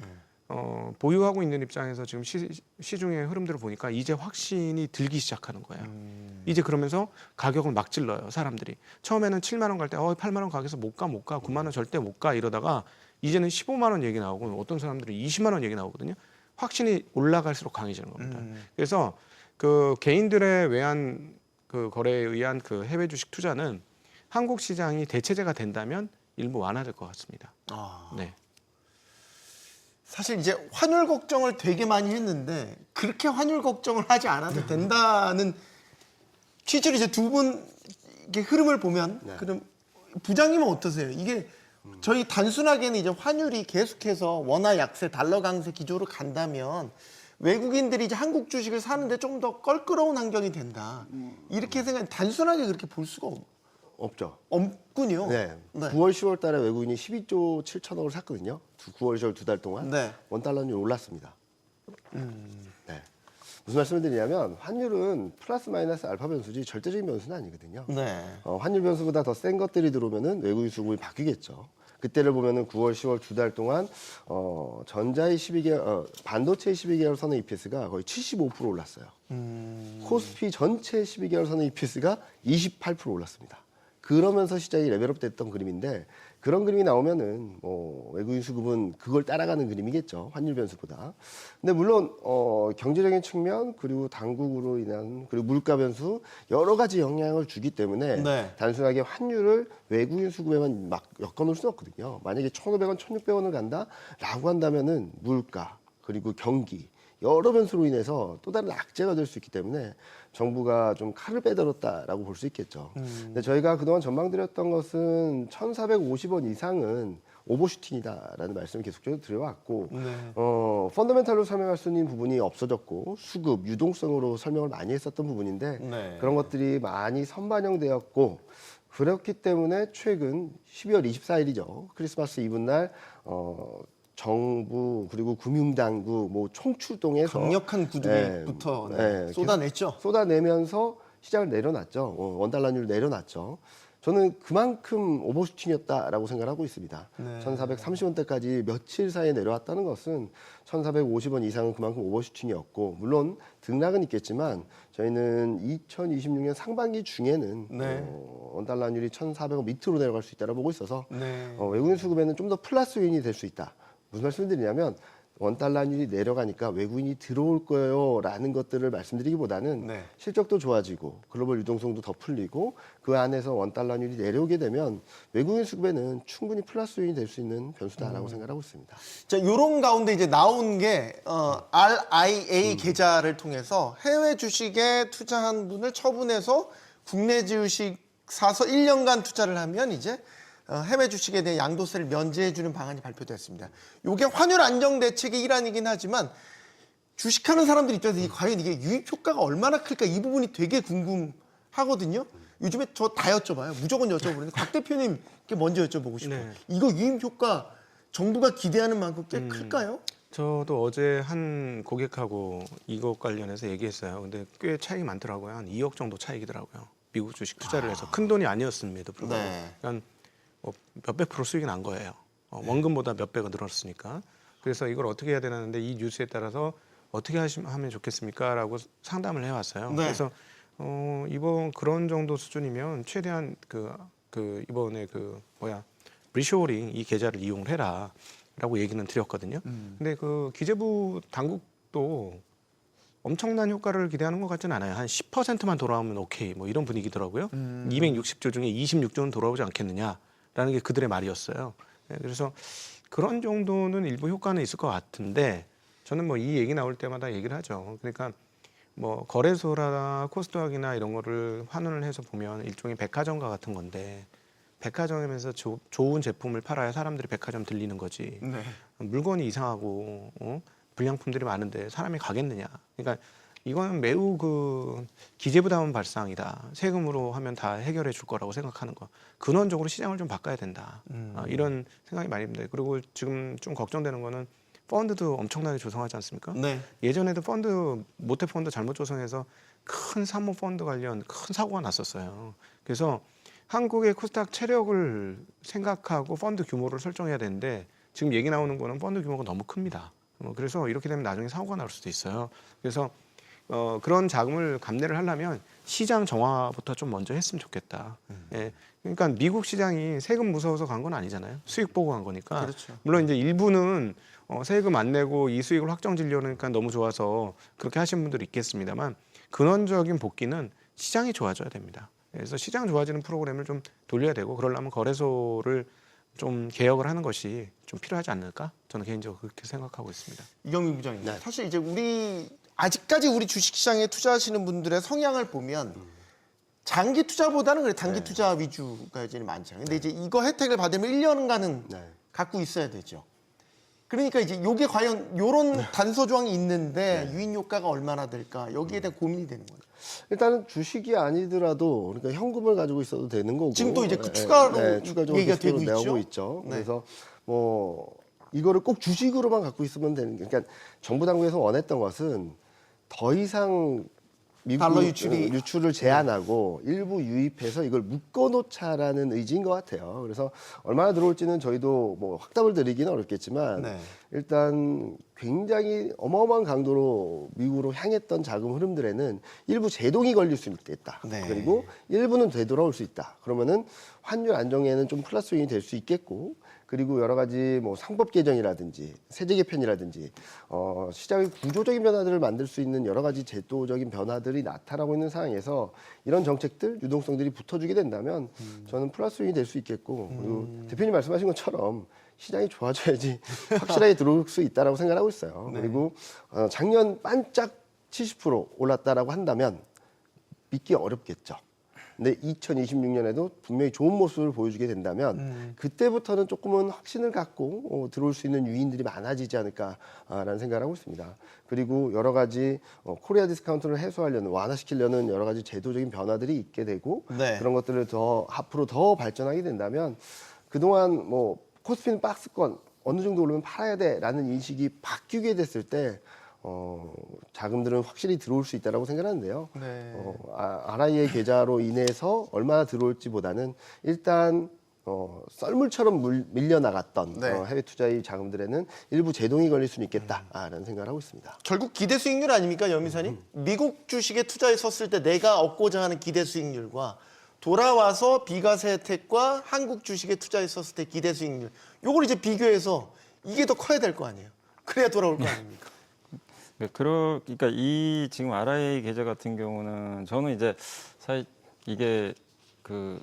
보유하고 있는 입장에서 지금 시중의 흐름들을 보니까 이제 확신이 들기 시작하는 거예요. 이제 그러면서 가격을 막 질러요, 사람들이. 처음에는 7만 원 갈 때 8만 원 가격에서 못 가. 9만 원 절대 못 가 이러다가 이제는 15만 원 얘기 나오고 어떤 사람들은 20만 원 얘기 나오거든요. 확신이 올라갈수록 강해지는 겁니다. 그래서 그 개인들의 외환 그 거래에 의한 그 해외 주식 투자는 한국 시장이 대체제가 된다면 일부 완화될 것 같습니다. 네. 사실 이제 환율 걱정을 되게 많이 했는데 그렇게 환율 걱정을 하지 않아도 된다는 취지로 이제 두 분 흐름을 보면 그럼 부장님은 어떠세요? 이게 저희 단순하게는 이제 환율이 계속해서 원화 약세, 달러 강세 기조로 간다면 외국인들이 이제 한국 주식을 사는데 좀 더 껄끄러운 환경이 된다. 이렇게 생각, 단순하게 그렇게 볼 수가 없죠. 없군요. 네. 네. 9월, 10월 달에 외국인이 12조 7천억을 샀거든요. 9월, 10월 두 달 동안 네. 원달러율이 올랐습니다. 네. 무슨 말씀을 드리냐면 환율은 플러스 마이너스 알파 변수지 절대적인 변수는 아니거든요. 네. 환율 변수보다 더 센 것들이 들어오면은 외국인 수급이 바뀌겠죠. 그때를 보면은 9월, 10월 두 달 동안 전자의 12개월, 반도체의 12개월 선의 EPS가 거의 75% 올랐어요. 코스피 전체 12개월 선의 EPS가 28% 올랐습니다. 그러면서 시장이 레벨업 됐던 그림인데 그런 그림이 나오면은 외국인 수급은 그걸 따라가는 그림이겠죠. 환율 변수보다. 근데 물론 경제적인 측면 그리고 당국으로 인한 그리고 물가 변수 여러 가지 영향을 주기 때문에 네. 단순하게 환율을 외국인 수급에만 막 엮어놓을 수는 없거든요. 만약에 1,500원, 1,600원을 간다라고 한다면은 물가 그리고 경기 여러 변수로 인해서 또 다른 악재가 될 수 있기 때문에 정부가 좀 칼을 빼들었다라고 볼 수 있겠죠. 근데 저희가 그동안 전망드렸던 것은 1,450원 이상은 오버슈팅이다라는 말씀을 계속적으로 드려왔고 펀더멘탈로 설명할 수 있는 부분이 없어졌고 수급, 유동성으로 설명을 많이 했었던 부분인데 네. 그런 것들이 많이 선반영되었고 그렇기 때문에 최근 12월 24일이죠. 크리스마스 이브날 정부 그리고 금융당국 뭐 총출동해서 강력한 구두부터 쏟아냈죠. 쏟아내면서 시장을 내려놨죠. 원달러율 내려놨죠. 저는 그만큼 오버슈팅이었다라고 생각하고 있습니다. 1,430원대까지 며칠 사이에 내려왔다는 것은 1,450원 이상은 그만큼 오버슈팅이었고 물론 등락은 있겠지만 저희는 2026년 상반기 중에는 원달러율이 1,400원 밑으로 내려갈 수 있다고 보고 있어서 외국인 수급에는 좀 더 플러스 요인이 될 수 있다. 무슨 말씀을 드리냐면 원달러율이 내려가니까 외국인이 들어올 거예요라는 것들을 말씀드리기보다는 실적도 좋아지고 글로벌 유동성도 더 풀리고 그 안에서 원달러율이 내려오게 되면 외국인 수급에는 충분히 플러스 요인이 될 수 있는 변수다라고 생각하고 있습니다. 자, 요런 가운데 이제 나온 게 RIA 계좌를 통해서 해외 주식에 투자한 분을 처분해서 국내 주식 사서 1년간 투자를 하면 이제 해외 주식에 대해 양도세를 면제해주는 방안이 발표됐습니다. 이게 환율 안정 대책의 일환이긴 하지만 주식하는 사람들 입장에서 과연 이게 유입 효과가 얼마나 클까 이 부분이 되게 궁금하거든요. 요즘에 저 다 여쭤봐요. 무조건 여쭤보는데 곽 대표님 먼저 여쭤보고 싶어요. 네. 이거 유입 효과 정부가 기대하는 만큼 꽤 클까요? 저도 어제 한 고객하고 이거 관련해서 얘기했어요. 근데 꽤 차이가 많더라고요. 한 2억 정도 차이더라고요. 미국 주식 투자를 해서 큰 돈이 아니었음에도 불구하고. 네. 그러니까 몇백 프로 수익이 난 거예요. 원금보다 몇 배가 늘었으니까. 그래서 이걸 어떻게 해야 되는데 이 뉴스에 따라서 어떻게 하면 좋겠습니까? 라고 상담을 해왔어요. 네. 그래서 이번 그런 정도 수준이면 최대한 이번에 리쇼어링 이 계좌를 이용을 해라라고 얘기는 드렸거든요. 근데 그 기재부 당국도 엄청난 효과를 기대하는 것 같지는 않아요. 한 10%만 돌아오면 오케이 뭐 이런 분위기더라고요. 260조 중에 26조는 돌아오지 않겠느냐라는 게 그들의 말이었어요. 그래서 그런 정도는 일부 효과는 있을 것 같은데 저는 뭐 이 얘기 나올 때마다 얘기를 하죠. 그러니까 뭐 거래소나 코스닥이나 이런 거를 환원을 해서 보면 일종의 백화점과 같은 건데 백화점에서 좋은 제품을 팔아야 사람들이 백화점 들리는 거지. 물건이 이상하고 불량품들이 많은데 사람이 가겠느냐. 그러니까 이거는 매우 기재부담은 발상이다. 세금으로 하면 다 해결해 줄 거라고 생각하는 거. 근원적으로 시장을 좀 바꿔야 된다. 이런 생각이 많이 듭니다. 그리고 지금 좀 걱정되는 거는 펀드도 엄청나게 조성하지 않습니까? 네. 예전에도 모태 펀드 잘못 조성해서 큰 사모 펀드 관련 큰 사고가 났었어요. 그래서 한국의 코스닥 체력을 생각하고 펀드 규모를 설정해야 되는데 지금 얘기 나오는 거는 펀드 규모가 너무 큽니다. 그래서 이렇게 되면 나중에 사고가 날 수도 있어요. 그래서 그런 자금을 감내를 하려면 시장 정화부터 좀 먼저 했으면 좋겠다. 예. 그러니까 미국 시장이 세금 무서워서 간 건 아니잖아요. 수익 보고 간 거니까. 그렇죠. 물론 이제 일부는 세금 안 내고 이 수익을 확정지려니까 너무 좋아서 그렇게 하신 분들이 있겠습니다만 근원적인 복귀는 시장이 좋아져야 됩니다. 그래서 시장 좋아지는 프로그램을 좀 돌려야 되고 그러려면 거래소를 좀 개혁을 하는 것이 좀 필요하지 않을까? 저는 개인적으로 그렇게 생각하고 있습니다. 이경민 부장님. 네. 사실 이제 아직까지 우리 주식시장에 투자하시는 분들의 성향을 보면 장기 투자보다는 그래 단기 투자 위주가 이제 많잖아요. 근데 이제 이거 혜택을 받으면 1년간은 네. 갖고 있어야 되죠. 그러니까 이제 이게 과연 이런 단서 조항이 있는데 유인 효과가 얼마나 될까 여기에 대한 고민이 되는 거죠. 일단은 주식이 아니더라도 그러니까 현금을 가지고 있어도 되는 거고 지금 또 이제 그 추가로 추가적으로 얘기가 리스크로 되고 내고 있죠. 있죠. 네. 그래서 뭐 이거를 꼭 주식으로만 갖고 있으면 되는 게 그러니까 정부 당국에서 원했던 것은 더 이상 미국 달러 유출을 제한하고 일부 유입해서 이걸 묶어놓자라는 의지인 것 같아요. 그래서 얼마나 들어올지는 저희도 뭐 확답을 드리기는 어렵겠지만 네. 일단 굉장히 어마어마한 강도로 미국으로 향했던 자금 흐름들에는 일부 제동이 걸릴 수 있겠다. 네. 그리고 일부는 되돌아올 수 있다. 그러면은 환율 안정에는 좀 플러스 요인이 될 수 있겠고 그리고 여러 가지 뭐 상법 개정이라든지 세제 개편이라든지 시장의 구조적인 변화들을 만들 수 있는 여러 가지 제도적인 변화들이 나타나고 있는 상황에서 이런 정책들 유동성들이 붙어주게 된다면 저는 플러스 요인이 될 수 있겠고 그리고 대표님 말씀하신 것처럼 시장이 좋아져야지 확실하게 들어올 수 있다라고 생각하고 있어요. 네. 그리고 작년 반짝 70% 올랐다라고 한다면 믿기 어렵겠죠. 근데 2026년에도 분명히 좋은 모습을 보여주게 된다면 그때부터는 조금은 확신을 갖고 들어올 수 있는 유인들이 많아지지 않을까라는 생각을 하고 있습니다. 그리고 여러 가지 코리아 디스카운트를 해소하려는 완화시키려는 여러 가지 제도적인 변화들이 있게 되고 네. 그런 것들을 더 앞으로 더 발전하게 된다면 그동안 뭐 코스피는 박스권 어느 정도 오르면 팔아야 돼라는 인식이 바뀌게 됐을 때 자금들은 확실히 들어올 수 있다라고 생각하는데요. 네. RIA 계좌로 인해서 얼마나 들어올지보다는 일단 썰물처럼 밀려나갔던 네. 해외 투자의 자금들에는 일부 제동이 걸릴 수는 있겠다라는 생각을 하고 있습니다. 결국 기대 수익률 아닙니까, 연미사님? 미국 주식에 투자했었을 때 내가 얻고자 하는 기대 수익률과 돌아와서 비과세 혜택과 한국 주식에 투자했었을 때 기대 수익률 요걸 이제 비교해서 이게 더 커야 될 거 아니에요. 그래야 돌아올 거 아닙니까? 그러니까 이 지금 RIA 계좌 같은 경우는 저는 이제 사실 이게 그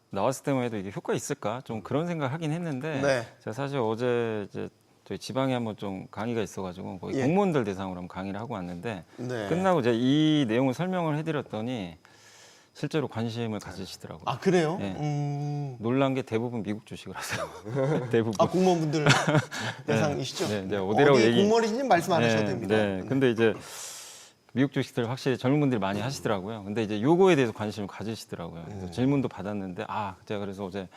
나왔을 때만 해도 이게 효과 있을까 좀 그런 생각을 하긴 했는데 네. 제가 사실 어제 이제 저희 지방에 한번 좀 강의가 있어가지고 거기 예. 공무원들 대상으로 한번 강의를 하고 왔는데 네. 끝나고 제가 이 내용을 설명을 해드렸더니 실제로 관심을 가지시더라고요. 아 그래요? 네. 놀란 게 대부분 미국 주식을 하세요. 대부분. 아 공무원분들 대상이시죠? 네, 네, 어디라고 어디 얘기- 공무원이신지 말씀 안 하셔도 됩니다. 네. 근데 이제 미국 주식들 확실히 젊은 분들이 많이 하시더라고요. 근데 이제 요거에 대해서 관심을 가지시더라고요. 그래서 질문도 받았는데 제가 그래서 어제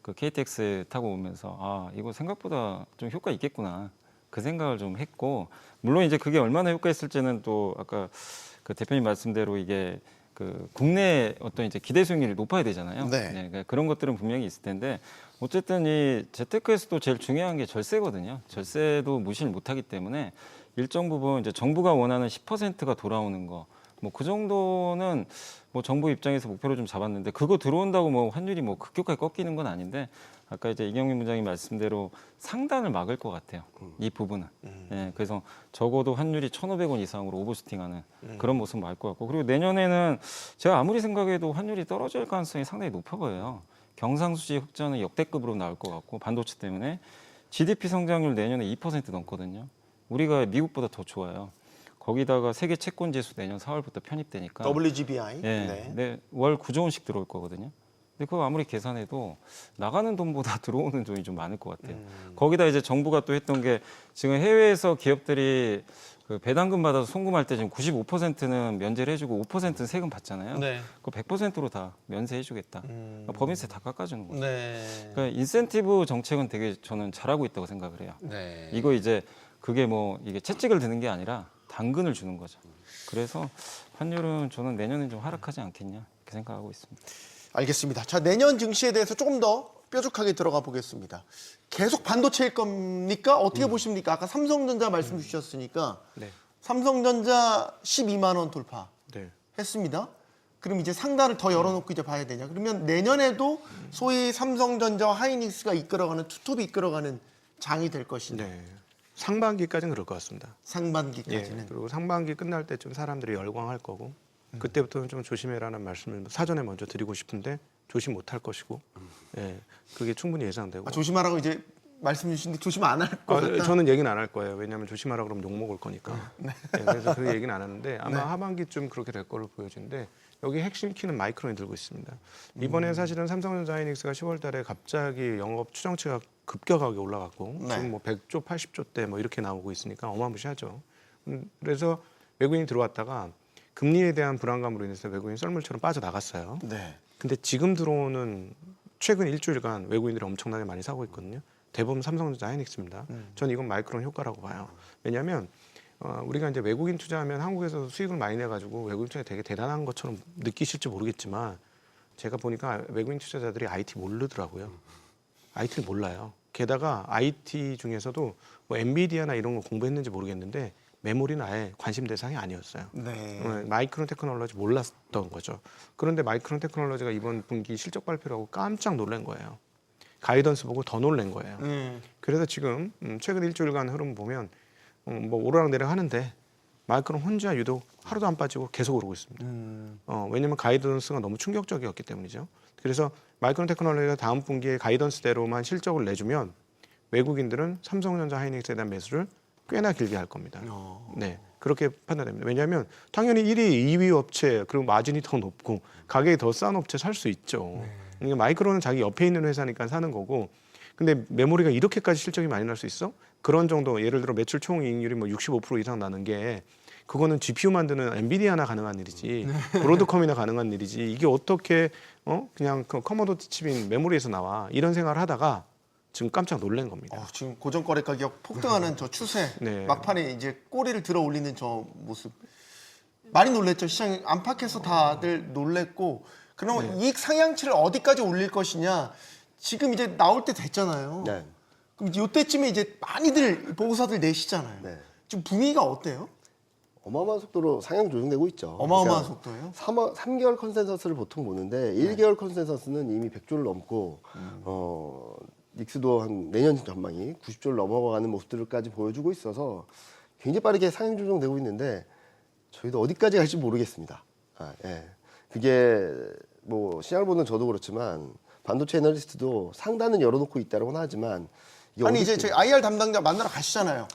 그 KTX 타고 오면서 이거 생각보다 좀 효과 있겠구나. 그 생각을 좀 했고 물론 이제 그게 얼마나 효과 있을지는 또 아까 그 대표님 말씀대로 이게 그 국내 어떤 이제 기대 수익률이 높아야 되잖아요. 네. 그러니까 그런 것들은 분명히 있을 텐데 어쨌든 이 재테크에서도 제일 중요한 게 절세거든요. 절세도 무시를 못하기 때문에 일정 부분 이제 정부가 원하는 10%가 돌아오는 거, 뭐 그 정도는 뭐 정부 입장에서 목표로 좀 잡았는데 그거 들어온다고 뭐 환율이 뭐 급격하게 꺾이는 건 아닌데 아까 이제 이경민 부장님 말씀대로 상단을 막을 것 같아요. 이 부분은. 예, 그래서 적어도 환율이 1,500원 이상으로 오버슈팅하는 그런 모습 막을 것 같고 그리고 내년에는 제가 아무리 생각해도 환율이 떨어질 가능성이 상당히 높아 보여요. 경상수지 흑자는 역대급으로 나올 것 같고 반도체 때문에 GDP 성장률 내년에 2% 넘거든요. 우리가 미국보다 더 좋아요. 거기다가 세계 채권 지수 내년 4월부터 편입되니까 WGBI. 네, 월 9조 원씩 들어올 거거든요. 근데 그거 아무리 계산해도 나가는 돈보다 들어오는 돈이 좀 많을 것 같아요. 거기다 이제 정부가 또 했던 게 지금 해외에서 기업들이 그 배당금 받아서 송금할 때 지금 95%는 면제를 해주고 5%는 세금 받잖아요. 네. 그거 100%로 다 면세해주겠다. 법인세 다 깎아주는 거죠. 네. 그러니까 인센티브 정책은 되게 저는 잘하고 있다고 생각을 해요. 네. 이거 이제 그게 뭐 이게 채찍을 드는 게 아니라 당근을 주는 거죠. 그래서 환율은 저는 내년엔 좀 하락하지 않겠냐 이렇게 생각하고 있습니다. 알겠습니다. 자, 내년 증시에 대해서 조금 더 뾰족하게 들어가 보겠습니다. 계속 반도체일 겁니까? 어떻게 보십니까? 아까 삼성전자 말씀 주셨으니까 네. 삼성전자 12만 원 네. 돌파했습니다. 그럼 이제 상단을 더 열어놓고 이제 봐야 되냐? 그러면 내년에도 소위 삼성전자와 하이닉스가 이끌어가는 투톱이 이끌어가는 장이 될 것인데 네. 상반기까지는 그럴 것 같습니다. 상반기까지는. 예, 그리고 상반기 끝날 때쯤 사람들이 열광할 거고 그때부터는 좀 조심해라는 말씀을 사전에 먼저 드리고 싶은데 조심 못할 것이고 예, 그게 충분히 예상되고 아, 조심하라고 이제 말씀 주시는데 조심 안 할 것 같다. 저는 얘기는 안 할 거예요. 왜냐하면 조심하라 그러면 욕 먹을 거니까. 예, 그래서 그 얘기는 안 하는데 아마 하반기쯤 그렇게 될 거로 보여지는데 여기 핵심 키는 마이크론이 들고 있습니다. 이번에 사실은 삼성전자 하이닉스가 10월 달에 갑자기 영업 추정치가 급격하게 올라갔고 네. 지금 뭐 100조, 80조대 뭐 이렇게 나오고 있으니까 어마무시하죠. 그래서 외국인이 들어왔다가 금리에 대한 불안감으로 인해서 외국인이 썰물처럼 빠져나갔어요. 네. 근데 지금 들어오는 최근 일주일간 외국인들이 엄청나게 많이 사고 있거든요. 대부분 삼성전자 하이닉스입니다. 전 이건 마이크론 효과라고 봐요. 왜냐하면 우리가 이제 외국인 투자하면 한국에서 수익을 많이 내가지고 외국인 투자 되게 대단한 것처럼 느끼실지 모르겠지만 제가 보니까 외국인 투자자들이 IT 모르더라고요. IT를 몰라요. 게다가 IT 중에서도 뭐 엔비디아나 이런 거 공부했는지 모르겠는데 메모리는 아예 관심 대상이 아니었어요. 네. 마이크론 테크놀로지 몰랐던 거죠. 그런데 마이크론 테크놀로지가 이번 분기 실적 발표를 하고 깜짝 놀란 거예요. 가이던스 보고 더 놀란 거예요. 그래서 지금 최근 일주일간 흐름 보면 뭐 오르락내리락 하는데 마이크론 혼자 유독 하루도 안 빠지고 계속 오르고 있습니다. 왜냐하면 가이던스가 너무 충격적이었기 때문이죠. 그래서 마이크론 테크놀로지가 다음 분기에 가이던스대로만 실적을 내주면 외국인들은 삼성전자 하이닉스에 대한 매수를 꽤나 길게 할 겁니다. 네, 그렇게 판단됩니다. 왜냐하면 당연히 1위, 2위 업체 그리고 마진이 더 높고 가격이 더 싼 업체 살 수 있죠. 그러니까 마이크론은 자기 옆에 있는 회사니까 사는 거고 근데 메모리가 이렇게까지 실적이 많이 날 수 있어? 그런 정도 예를 들어 매출 총이익률이 뭐 65% 이상 나는 게 그거는 GPU 만드는 엔비디아나 가능한 일이지 브로드컴이나 가능한 일이지 이게 어떻게 그냥 그 커머도티 칩인 메모리에서 나와 이런 생각을 하다가 지금 깜짝 놀란 겁니다. 지금 고정거래 가격 폭등하는 저 추세, 네. 막판에 이제 꼬리를 들어 올리는 저 모습 많이 놀랬죠. 시장이 안팎에서 다들 놀랬고 그럼 이익 상향치를 어디까지 올릴 것이냐 지금 이제 나올 때 됐잖아요. 네. 그럼 이때쯤에 이제 많이들 보고서들 내시잖아요. 네. 지금 분위기가 어때요? 어마어마한 속도로 상향 조정되고 있죠. 어마어마한 그러니까 속도예요? 3개월 컨센서스를 보통 보는데 1개월 컨센서스는 이미 100조를 넘고 닉스도 한 내년 전망이 90조를 넘어가는 모습들까지 보여주고 있어서 굉장히 빠르게 상향 조정되고 있는데 저희도 어디까지 갈지 모르겠습니다. 예. 그게 뭐 시장을 보는 저도 그렇지만 반도체 애널리스트도 상단은 열어놓고 있다고는 하지만 이게 아니 어디- 이제 저희 IR 담당자 만나러 가시잖아요.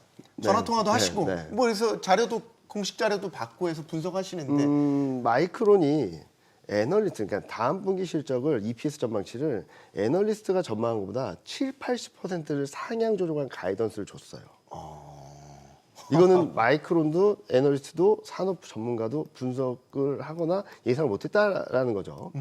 전화 통화도 네, 하시고 네. 뭐 그래서 자료도 공식 자료도 받고 해서 분석하시는데 마이크론이 애널리스트, 그러니까 다음 분기 실적을 EPS 전망치를 애널리스트가 전망한 것보다 70-80%를 상향 조정한 가이던스를 줬어요. 이거는 마이크론도 애널리스트도 산업 전문가도 분석을 하거나 예상을 못했다라는 거죠.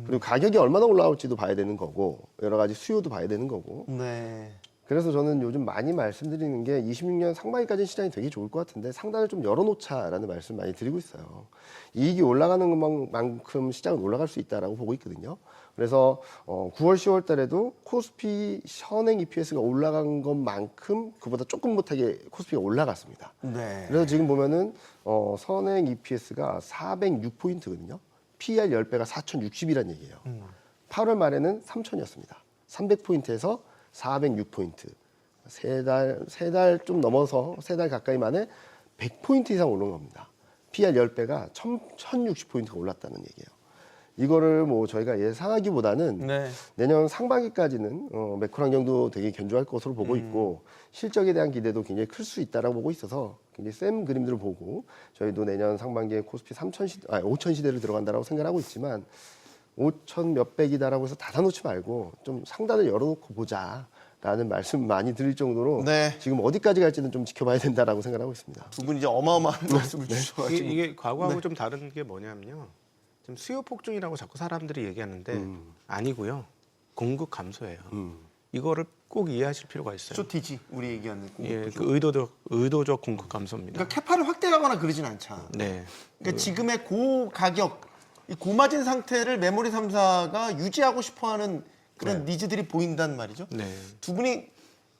그리고 가격이 얼마나 올라올지도 봐야 되는 거고 여러 가지 수요도 봐야 되는 거고. 네. 그래서 저는 요즘 많이 말씀드리는 게 26년 상반기까지는 시장이 되게 좋을 것 같은데 상단을 좀 열어놓자라는 말씀 많이 드리고 있어요. 이익이 올라가는 것만큼 시장은 올라갈 수 있다라고 보고 있거든요. 그래서 9월, 10월 달에도 코스피 현행 EPS가 올라간 것만큼 그보다 조금 못하게 코스피가 올라갔습니다. 네. 그래서 지금 보면은 선행 EPS가 406포인트거든요. PER 10배가 4,060이란 얘기예요. 8월 말에는 3,000이었습니다. 300포인트에서 406포인트. 세 달 좀 넘어서 세 달 가까이 만에 100포인트 이상 오른 겁니다. PER 10배가 1,060포인트가 올랐다는 얘기예요. 이거를 뭐 저희가 예상하기보다는 네. 내년 상반기까지는 매크로 환경도 되게 견조할 것으로 보고 있고 실적에 대한 기대도 굉장히 클 수 있다라고 보고 있어서 굉장히 쌤 그림들을 보고 저희도 내년 상반기에 코스피 5천 시대를 들어간다라고 생각하고 있지만 5천 몇백이다라고 해서 닫아놓지 말고 좀 상단을 열어놓고 보자라는 말씀 많이 드릴 정도로 네. 지금 어디까지 갈지는 좀 지켜봐야 된다라고 생각하고 있습니다. 두 분이 이제 어마어마한 말씀을 주셔가지고 이게 과거하고 좀 다른 게 뭐냐면요. 지금 수요 폭증이라고 자꾸 사람들이 얘기하는데 아니고요. 공급 감소예요. 이거를 꼭 이해하실 필요가 있어요. 쇼티지 우리 얘기하는 예, 그 의도적 공급 감소입니다. 그러니까 캐파를 확대하거나 그러진 않잖아. 네. 그러니까 지금의 고가격, 이 고마진 상태를 메모리 3사가 유지하고 싶어하는 그런 니즈들이 보인단 말이죠. 네. 두 분이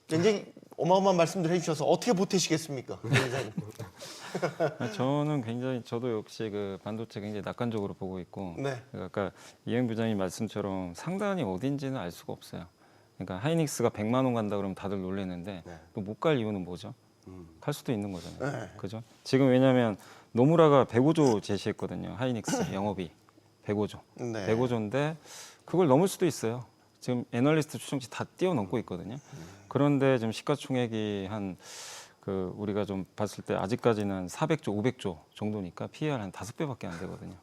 굉장히 어마어마한 말씀들 해주셔서 어떻게 보태시겠습니까? 저는 굉장히 저도 역시 그 반도체 굉장히 낙관적으로 보고 있고 네. 아까 이행 부장님 말씀처럼 상단이 어딘지는 알 수가 없어요. 그러니까 하이닉스가 100만 원 간다 그러면 다들 놀라는데 네. 또 못 갈 이유는 뭐죠? 갈 수도 있는 거잖아요. 네. 그죠? 지금 왜냐하면 노무라가 105조 제시했거든요. 하이닉스 영업이 105조. 네. 105조인데 그걸 넘을 수도 있어요. 지금 애널리스트 추정치 다 뛰어넘고 있거든요. 그런데 지금 시가총액이 한 그 우리가 좀 봤을 때 아직까지는 400조, 500조 정도니까 PER 한 5배밖에 안 되거든요.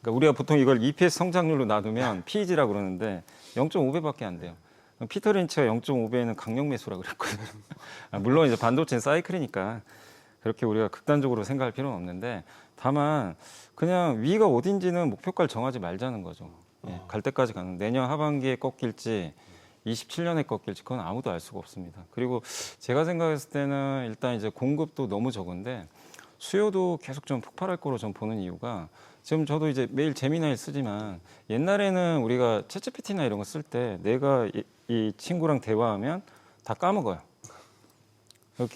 그러니까 우리가 보통 이걸 EPS 성장률로 놔두면 PEG라고 그러는데 0.5배밖에 안 돼요. 피터 린치가 0.5배는 강력 매수라 그랬거든요. 물론 이제 반도체는 사이클이니까 그렇게 우리가 극단적으로 생각할 필요는 없는데 다만 그냥 위가 어딘지는 목표가를 정하지 말자는 거죠. 예, 갈 때까지 가는 내년 하반기에 꺾일지 27년에 꺾일지 그건 아무도 알 수가 없습니다. 그리고 제가 생각했을 때는 일단 이제 공급도 너무 적은데 수요도 계속 좀 폭발할 거로 좀 보는 이유가 지금 저도 이제 매일 제미나일 쓰지만 옛날에는 우리가 챗GPT나 이런 거 쓸 때 내가 이 친구랑 대화하면 다 까먹어요.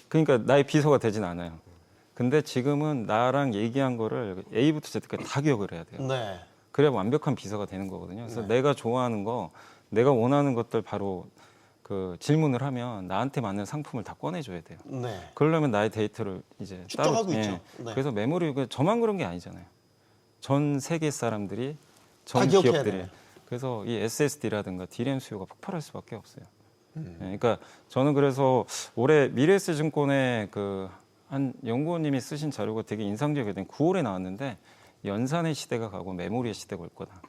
그러니까 나의 비서가 되진 않아요. 근데 지금은 나랑 얘기한 거를 A부터 Z까지 다 기억을 해야 돼요. 네. 그래야 완벽한 비서가 되는 거거든요. 그래서 내가 좋아하는 거, 내가 원하는 것들 바로 그 질문을 하면 나한테 맞는 상품을 다 꺼내줘야 돼요. 네. 그러려면 나의 데이터를 이제 축적하고 따로, 있죠. 네. 그래서 메모리 저만 그런 게 아니잖아요. 전 세계 사람들이 전 다 기억해야 기업들이 돼요. 그래서 이 SSD라든가 DRAM 수요가 폭발할 수밖에 없어요. 그러니까 저는 그래서 올해 미래에셋증권의 그 한 연구원님이 쓰신 자료가 되게 인상적이었던 9월에 나왔는데 연산의 시대가 가고 메모리의 시대가 올 거다.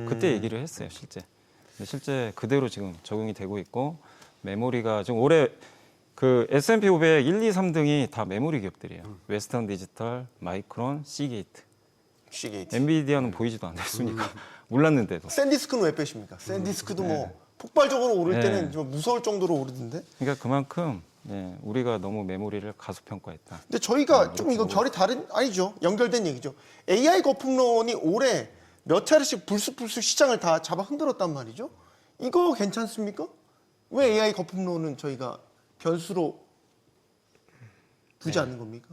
그때 얘기를 했어요, 실제. 근데 실제 그대로 지금 적용이 되고 있고 메모리가 지금 올해 그 S&P 500 1, 2, 3등이 다 메모리 기업들이에요. 웨스턴 디지털, 마이크론, 시게이트. 시게이트. 엔비디아는 보이지도 않았으니까 몰랐는데도. 샌디스크는 왜 빼십니까? 샌디스크도 뭐 폭발적으로 오를 네. 때는 좀 무서울 정도로 오르던데. 그러니까 그만큼 우리가 너무 메모리를 가소평가했다. 근데 저희가 좀 이거 결이 다른 아니죠. 연결된 얘기죠. AI 거품론이 올해 몇 차례씩 불쑥불쑥 시장을 다 잡아 흔들었단 말이죠. 이거 괜찮습니까? 왜 AI 거품론은 저희가 변수로 두지 않는 겁니까?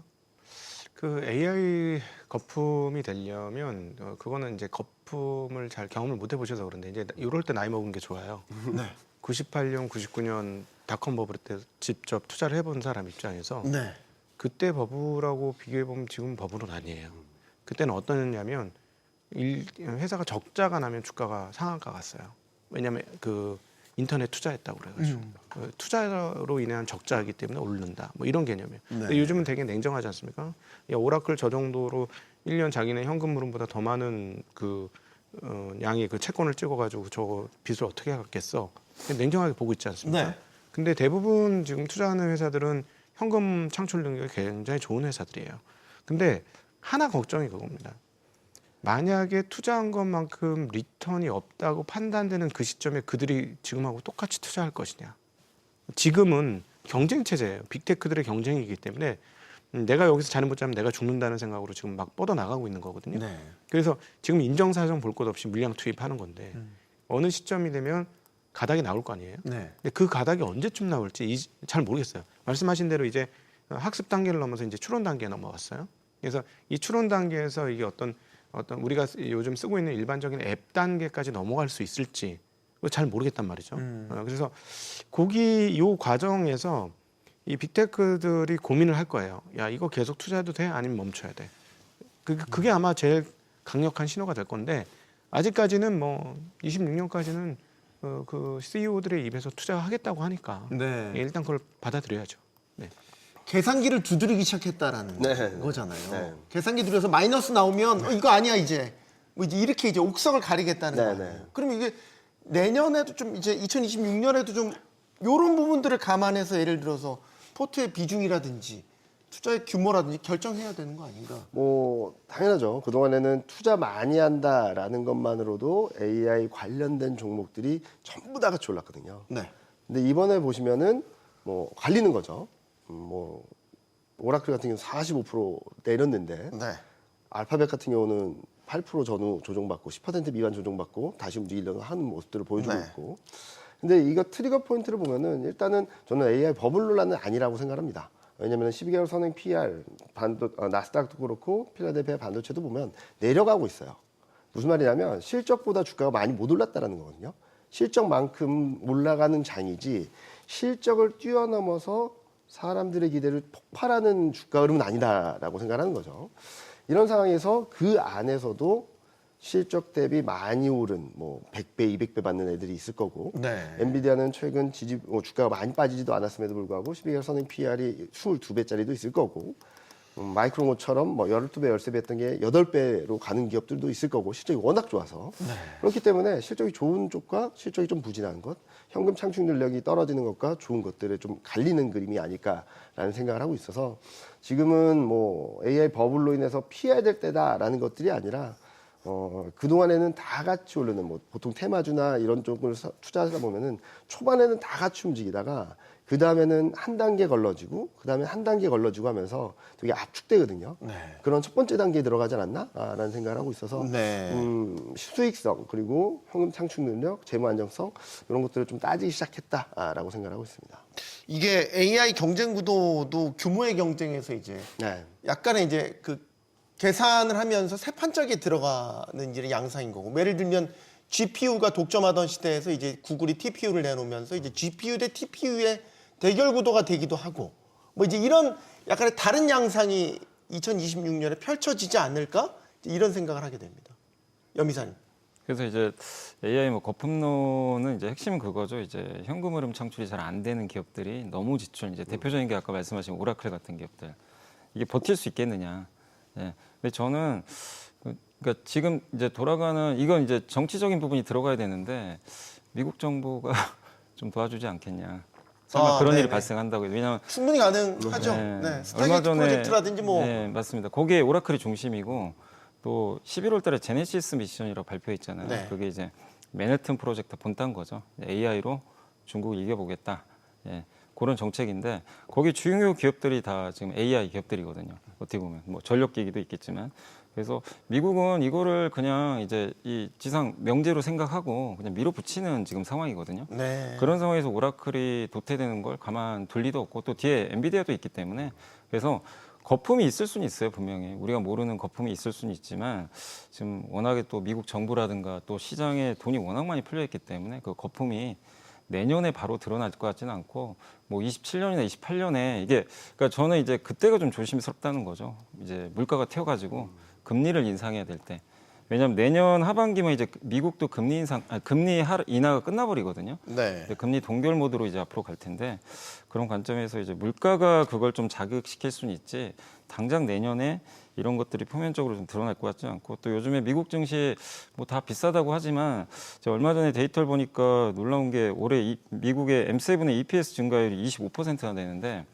그 AI 거품이 되려면 그거는 이제 거품을 잘 경험을 못 해보셔서 그런데 이제 이럴 때 나이 먹은 게 좋아요. 네. 98년, 99년 닷컴 버블 때 직접 투자를 해본 사람 입장에서 네. 그때 버블하고 비교해 보면 지금 버블은 아니에요. 그때는 어떠냐면 회사가 적자가 나면 주가가 상한가 갔어요. 왜냐하면 그 인터넷 투자했다고 그래가지고 그 투자로 인한 적자이기 때문에 오른다. 뭐 이런 개념이에요. 근데 요즘은 되게 냉정하지 않습니까? 야, 오라클 저 정도로 1년 자기네 현금 흐름보다 더 많은 그 양의 그 채권을 찍어가지고 저거 빚을 어떻게 갚겠어? 냉정하게 보고 있지 않습니까? 네. 근데 대부분 지금 투자하는 회사들은 현금 창출 능력이 굉장히 좋은 회사들이에요. 근데 하나 걱정이 그겁니다. 만약에 투자한 것만큼 리턴이 없다고 판단되는 그 시점에 그들이 지금하고 똑같이 투자할 것이냐. 지금은 경쟁 체제예요. 빅테크들의 경쟁이기 때문에 내가 여기서 자리 못 잡으면 내가 죽는다는 생각으로 지금 막 뻗어나가고 있는 거거든요. 네. 그래서 지금 인정사정 볼 것 없이 물량 투입하는 건데 어느 시점이 되면 가닥이 나올 거 아니에요. 네. 근데 그 가닥이 언제쯤 나올지 잘 모르겠어요. 말씀하신 대로 이제 학습 단계를 넘어서 이제 추론 단계에 넘어갔어요. 그래서 이 추론 단계에서 이게 어떤 우리가 요즘 쓰고 있는 일반적인 앱 단계까지 넘어갈 수 있을지 잘 모르겠단 말이죠. 그래서 요 과정에서 이 빅테크들이 고민을 할 거예요. 야, 이거 계속 투자해도 돼? 아니면 멈춰야 돼? 그게 아마 제일 강력한 신호가 될 건데 아직까지는 뭐 26년까지는 그 CEO들의 입에서 투자하겠다고 하니까 네. 일단 그걸 받아들여야죠. 네. 계산기를 두드리기 시작했다라는 네. 거잖아요. 네. 계산기 두드려서 마이너스 나오면 이거 아니야 이제. 뭐 이제 이렇게 이제 옥석을 가리겠다는 네, 거예요. 네. 그러면 이게 내년에도 좀 이제 2026년에도 좀 이런 부분들을 감안해서 예를 들어서 포트의 비중이라든지 투자의 규모라든지 결정해야 되는 거 아닌가? 뭐 당연하죠. 그동안에는 투자 많이 한다라는 것만으로도 AI 관련된 종목들이 전부 다 같이 올랐거든요. 네. 근데 이번에 보시면은 뭐 갈리는 거죠. 뭐 오라클 같은 경우는 45% 내렸는데 네. 알파벳 같은 경우는 8% 전후 조정받고 10% 미만 조정받고 다시 움직이려고 하는 모습들을 보여주고 네. 있고. 근데 이거 트리거 포인트를 보면은 일단은 저는 AI 버블 논란은 아니라고 생각합니다. 왜냐하면 12개월 선행 PR 나스닥도 그렇고 필라델피아 반도체도 보면 내려가고 있어요. 무슨 말이냐면 실적보다 주가가 많이 못 올랐다라는 거거든요. 실적만큼 올라가는 장이지 실적을 뛰어넘어서 사람들의 기대를 폭발하는 주가 흐름은 아니다라고 생각하는 거죠. 이런 상황에서 그 안에서도 실적 대비 많이 오른 뭐 100배, 200배 받는 애들이 있을 거고 네. 엔비디아는 최근 주가가 많이 빠지지도 않았음에도 불구하고 12개월 선행 PR이 22배짜리도 있을 거고 마이크로모처럼 뭐 12배, 13배 했던 게 8배로 가는 기업들도 있을 거고 실적이 워낙 좋아서 그렇기 때문에 실적이 좋은 쪽과 실적이 좀 부진한 것, 현금 창출 능력이 떨어지는 것과 좋은 것들을 좀 갈리는 그림이 아닐까라는 생각을 하고 있어서 지금은 뭐 AI 버블로 인해서 피해야 될 때다라는 것들이 아니라 그동안에는 다 같이 오르는 뭐 보통 테마주나 이런 쪽을 투자하다 보면은 초반에는 다 같이 움직이다가 그 다음에는 한 단계 걸러지고 그 다음에 한 단계 걸러지고 하면서 되게 압축되거든요. 네. 그런 첫 번째 단계에 들어가지 않았나? 라는 생각을 하고 있어서 네. 수익성 그리고 현금 창출 능력, 재무 안정성 이런 것들을 좀 따지기 시작했다라고 생각을 하고 있습니다. 이게 AI 경쟁 구도도 규모의 경쟁에서 이제 네. 약간의 이제 그 계산을 하면서 세판짜기에 들어가는 이런 양상인 거고, 예를 들면 GPU가 독점하던 시대에서 이제 구글이 TPU를 내놓으면서 이제 GPU 대 TPU의 대결 구도가 되기도 하고, 뭐 이제 이런 약간의 다른 양상이 2026년에 펼쳐지지 않을까, 이런 생각을 하게 됩니다. 염이사님. 그래서 이제 AI 뭐 거품론은 이제 핵심은 그거죠. 이제 현금 흐름 창출이 잘 안 되는 기업들이 너무 지출, 이제 대표적인 게 아까 말씀하신 오라클 같은 기업들, 이게 버틸 수 있겠느냐. 예. 근데 저는 그러니까 지금 이제 돌아가는 이건 이제 정치적인 부분이 들어가야 되는데 미국 정부가 좀 도와주지 않겠냐. 설마 그런 네네. 일이 발생한다고. 왜냐하면 충분히 가능하죠. 네. 네. 스타게이트 프로젝트라든지 뭐. 네, 맞습니다. 거기에 오라클이 중심이고 또 11월 달에 제네시스 미션이라고 발표했잖아요. 네. 그게 이제 맨해튼 프로젝트 본딴 거죠. AI로 중국을 이겨보겠다. 예. 그런 정책인데 거기 주요 기업들이 다 지금 AI 기업들이거든요. 어떻게 보면 뭐 전력기기도 있겠지만, 그래서 미국은 이거를 그냥 이제 이 지상 명제로 생각하고 그냥 밀어붙이는 지금 상황이거든요. 네. 그런 상황에서 오라클이 도태되는 걸 가만 둘 리도 없고 또 뒤에 엔비디아도 있기 때문에, 그래서 거품이 있을 수는 있어요. 분명히 우리가 모르는 거품이 있을 수는 있지만 지금 워낙에 또 미국 정부라든가 또 시장에 돈이 워낙 많이 풀려 있기 때문에 그 거품이 내년에 바로 드러날 것 같지는 않고 뭐 27년이나 28년에 이게, 그러니까 저는 이제 그때가 좀 조심스럽다는 거죠. 이제 물가가 튀어가지고 금리를 인상해야 될 때. 왜냐하면 내년 하반기면 이제 미국도 금리 인하가 끝나버리거든요. 네. 근데 금리 동결 모드로 이제 앞으로 갈 텐데, 그런 관점에서 이제 물가가 그걸 좀 자극시킬 수는 있지 당장 내년에 이런 것들이 표면적으로 좀 드러날 것 같지 않고, 또 요즘에 미국 증시 뭐 다 비싸다고 하지만 제가 얼마 전에 데이터를 보니까 놀라운 게 올해 미국의 M7의 EPS 증가율이 25%나 되는데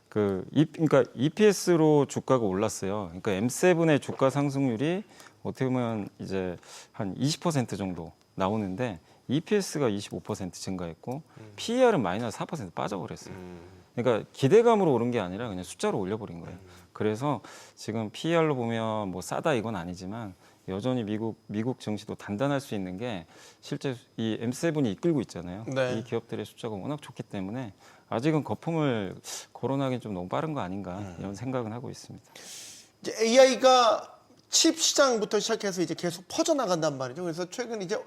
그러니까 EPS로 주가가 올랐어요. 그러니까 M7의 주가 상승률이 어떻게 보면 이제 한 20% 정도 나오는데 EPS가 25% 증가했고 PER은 마이너스 4% 빠져버렸어요. 그러니까 기대감으로 오른 게 아니라 그냥 숫자로 올려버린 거예요. 그래서 지금 PER로 보면 뭐 싸다 이건 아니지만 여전히 미국 증시도 단단할 수 있는 게 실제 이 M7이 이끌고 있잖아요. 네. 이 기업들의 숫자가 워낙 좋기 때문에 아직은 거품을 거론하기는 좀 너무 빠른 거 아닌가 이런 생각은 하고 있습니다. 이제 AI가 칩 시장부터 시작해서 이제 계속 퍼져나간단 말이죠. 그래서 최근 이제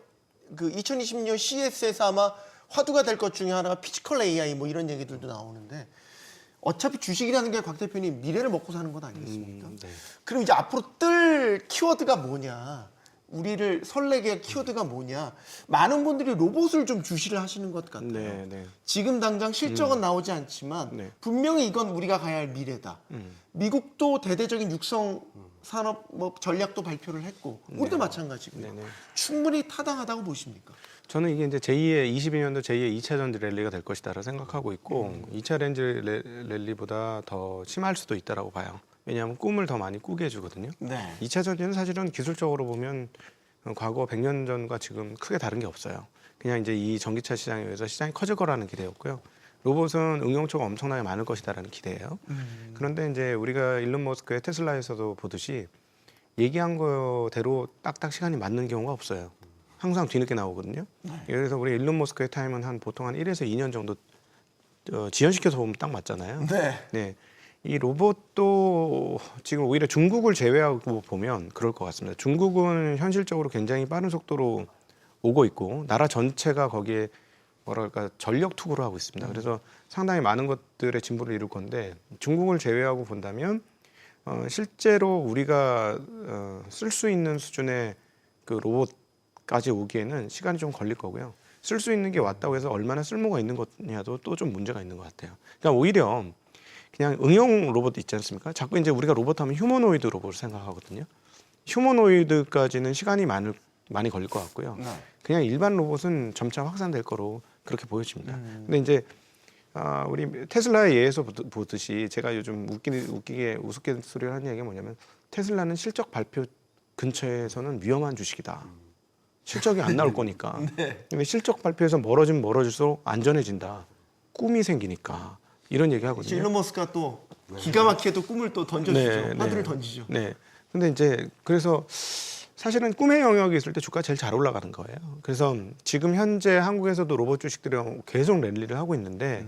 그 2020년 CES에서 아마 화두가 될 것 중에 하나가 피지컬 AI 뭐 이런 얘기들도 나오는데, 어차피 주식이라는 게 곽 대표님 미래를 먹고 사는 것 아니겠습니까? 네. 그럼 이제 앞으로 뜰 키워드가 뭐냐, 우리를 설레게 할 키워드가 뭐냐, 많은 분들이 로봇을 좀 주시를 하시는 것 같아요. 네, 네. 지금 당장 실적은 나오지 않지만 네. 분명히 이건 우리가 가야 할 미래다. 미국도 대대적인 육성 산업 뭐 전략도 발표를 했고 우리도 마찬가지고요. 네, 네. 충분히 타당하다고 보십니까? 저는 이게 이제 제2의 22년도 제2의 2차 전지 랠리가 될 것이다라고 생각하고 있고 2차 랠리보다 더 심할 수도 있다라고 봐요. 왜냐하면 꿈을 더 많이 꾸게 해주거든요. 네. 2차 전지는 사실은 기술적으로 보면 과거 100년 전과 지금 크게 다른 게 없어요. 그냥 이제 이 전기차 시장에 의해서 시장이 커질 거라는 기대였고요. 로봇은 응용처가 엄청나게 많을 것이다라는 기대예요. 그런데 이제 우리가 일론 머스크의 테슬라에서도 보듯이 얘기한 거대로 딱딱 시간이 맞는 경우가 없어요. 항상 뒤늦게 나오거든요. 그래서 우리 일론 머스크의 타임은 보통 한 1에서 2년 정도 지연시켜서 보면 딱 맞잖아요. 네. 네. 이 로봇도 지금 오히려 중국을 제외하고 보면 그럴 것 같습니다. 중국은 현실적으로 굉장히 빠른 속도로 오고 있고 나라 전체가 거기에 뭐랄까 전력 투구를 하고 있습니다. 그래서 상당히 많은 것들의 진보를 이룰 건데 중국을 제외하고 본다면 실제로 우리가 쓸 수 있는 수준의 그 로봇까지 오기에는 시간이 좀 걸릴 거고요. 쓸 수 있는 게 왔다고 해서 얼마나 쓸모가 있는 거냐도 또 좀 문제가 있는 것 같아요. 그러니까 오히려 그냥 응용 로봇 있지 않습니까? 자꾸 이제 우리가 로봇 하면 휴머노이드 로봇을 생각하거든요. 휴머노이드까지는 시간이 많이 걸릴 것 같고요. 네. 그냥 일반 로봇은 점차 확산될 거로 그렇게 보여집니다. 근데 이제 우리 테슬라에 의해서 보듯이 제가 요즘 웃기게 우스갯소리를 하는 얘기가 뭐냐면 테슬라는 실적 발표 근처에서는 위험한 주식이다. 실적이 안 나올 거니까. 근데 실적 발표에서 멀어지면 멀어질수록 안전해진다. 꿈이 생기니까 이런 얘기 하거든요. 일론 머스크가 또 기가 막히게 또 꿈을 또 던져주죠. 네, 화두를 네. 던지죠. 네. 근데 이제 그래서 사실은 꿈의 영역이 있을 때 주가가 제일 잘 올라가는 거예요. 그래서 지금 현재 한국에서도 로봇 주식들이 계속 랠리를 하고 있는데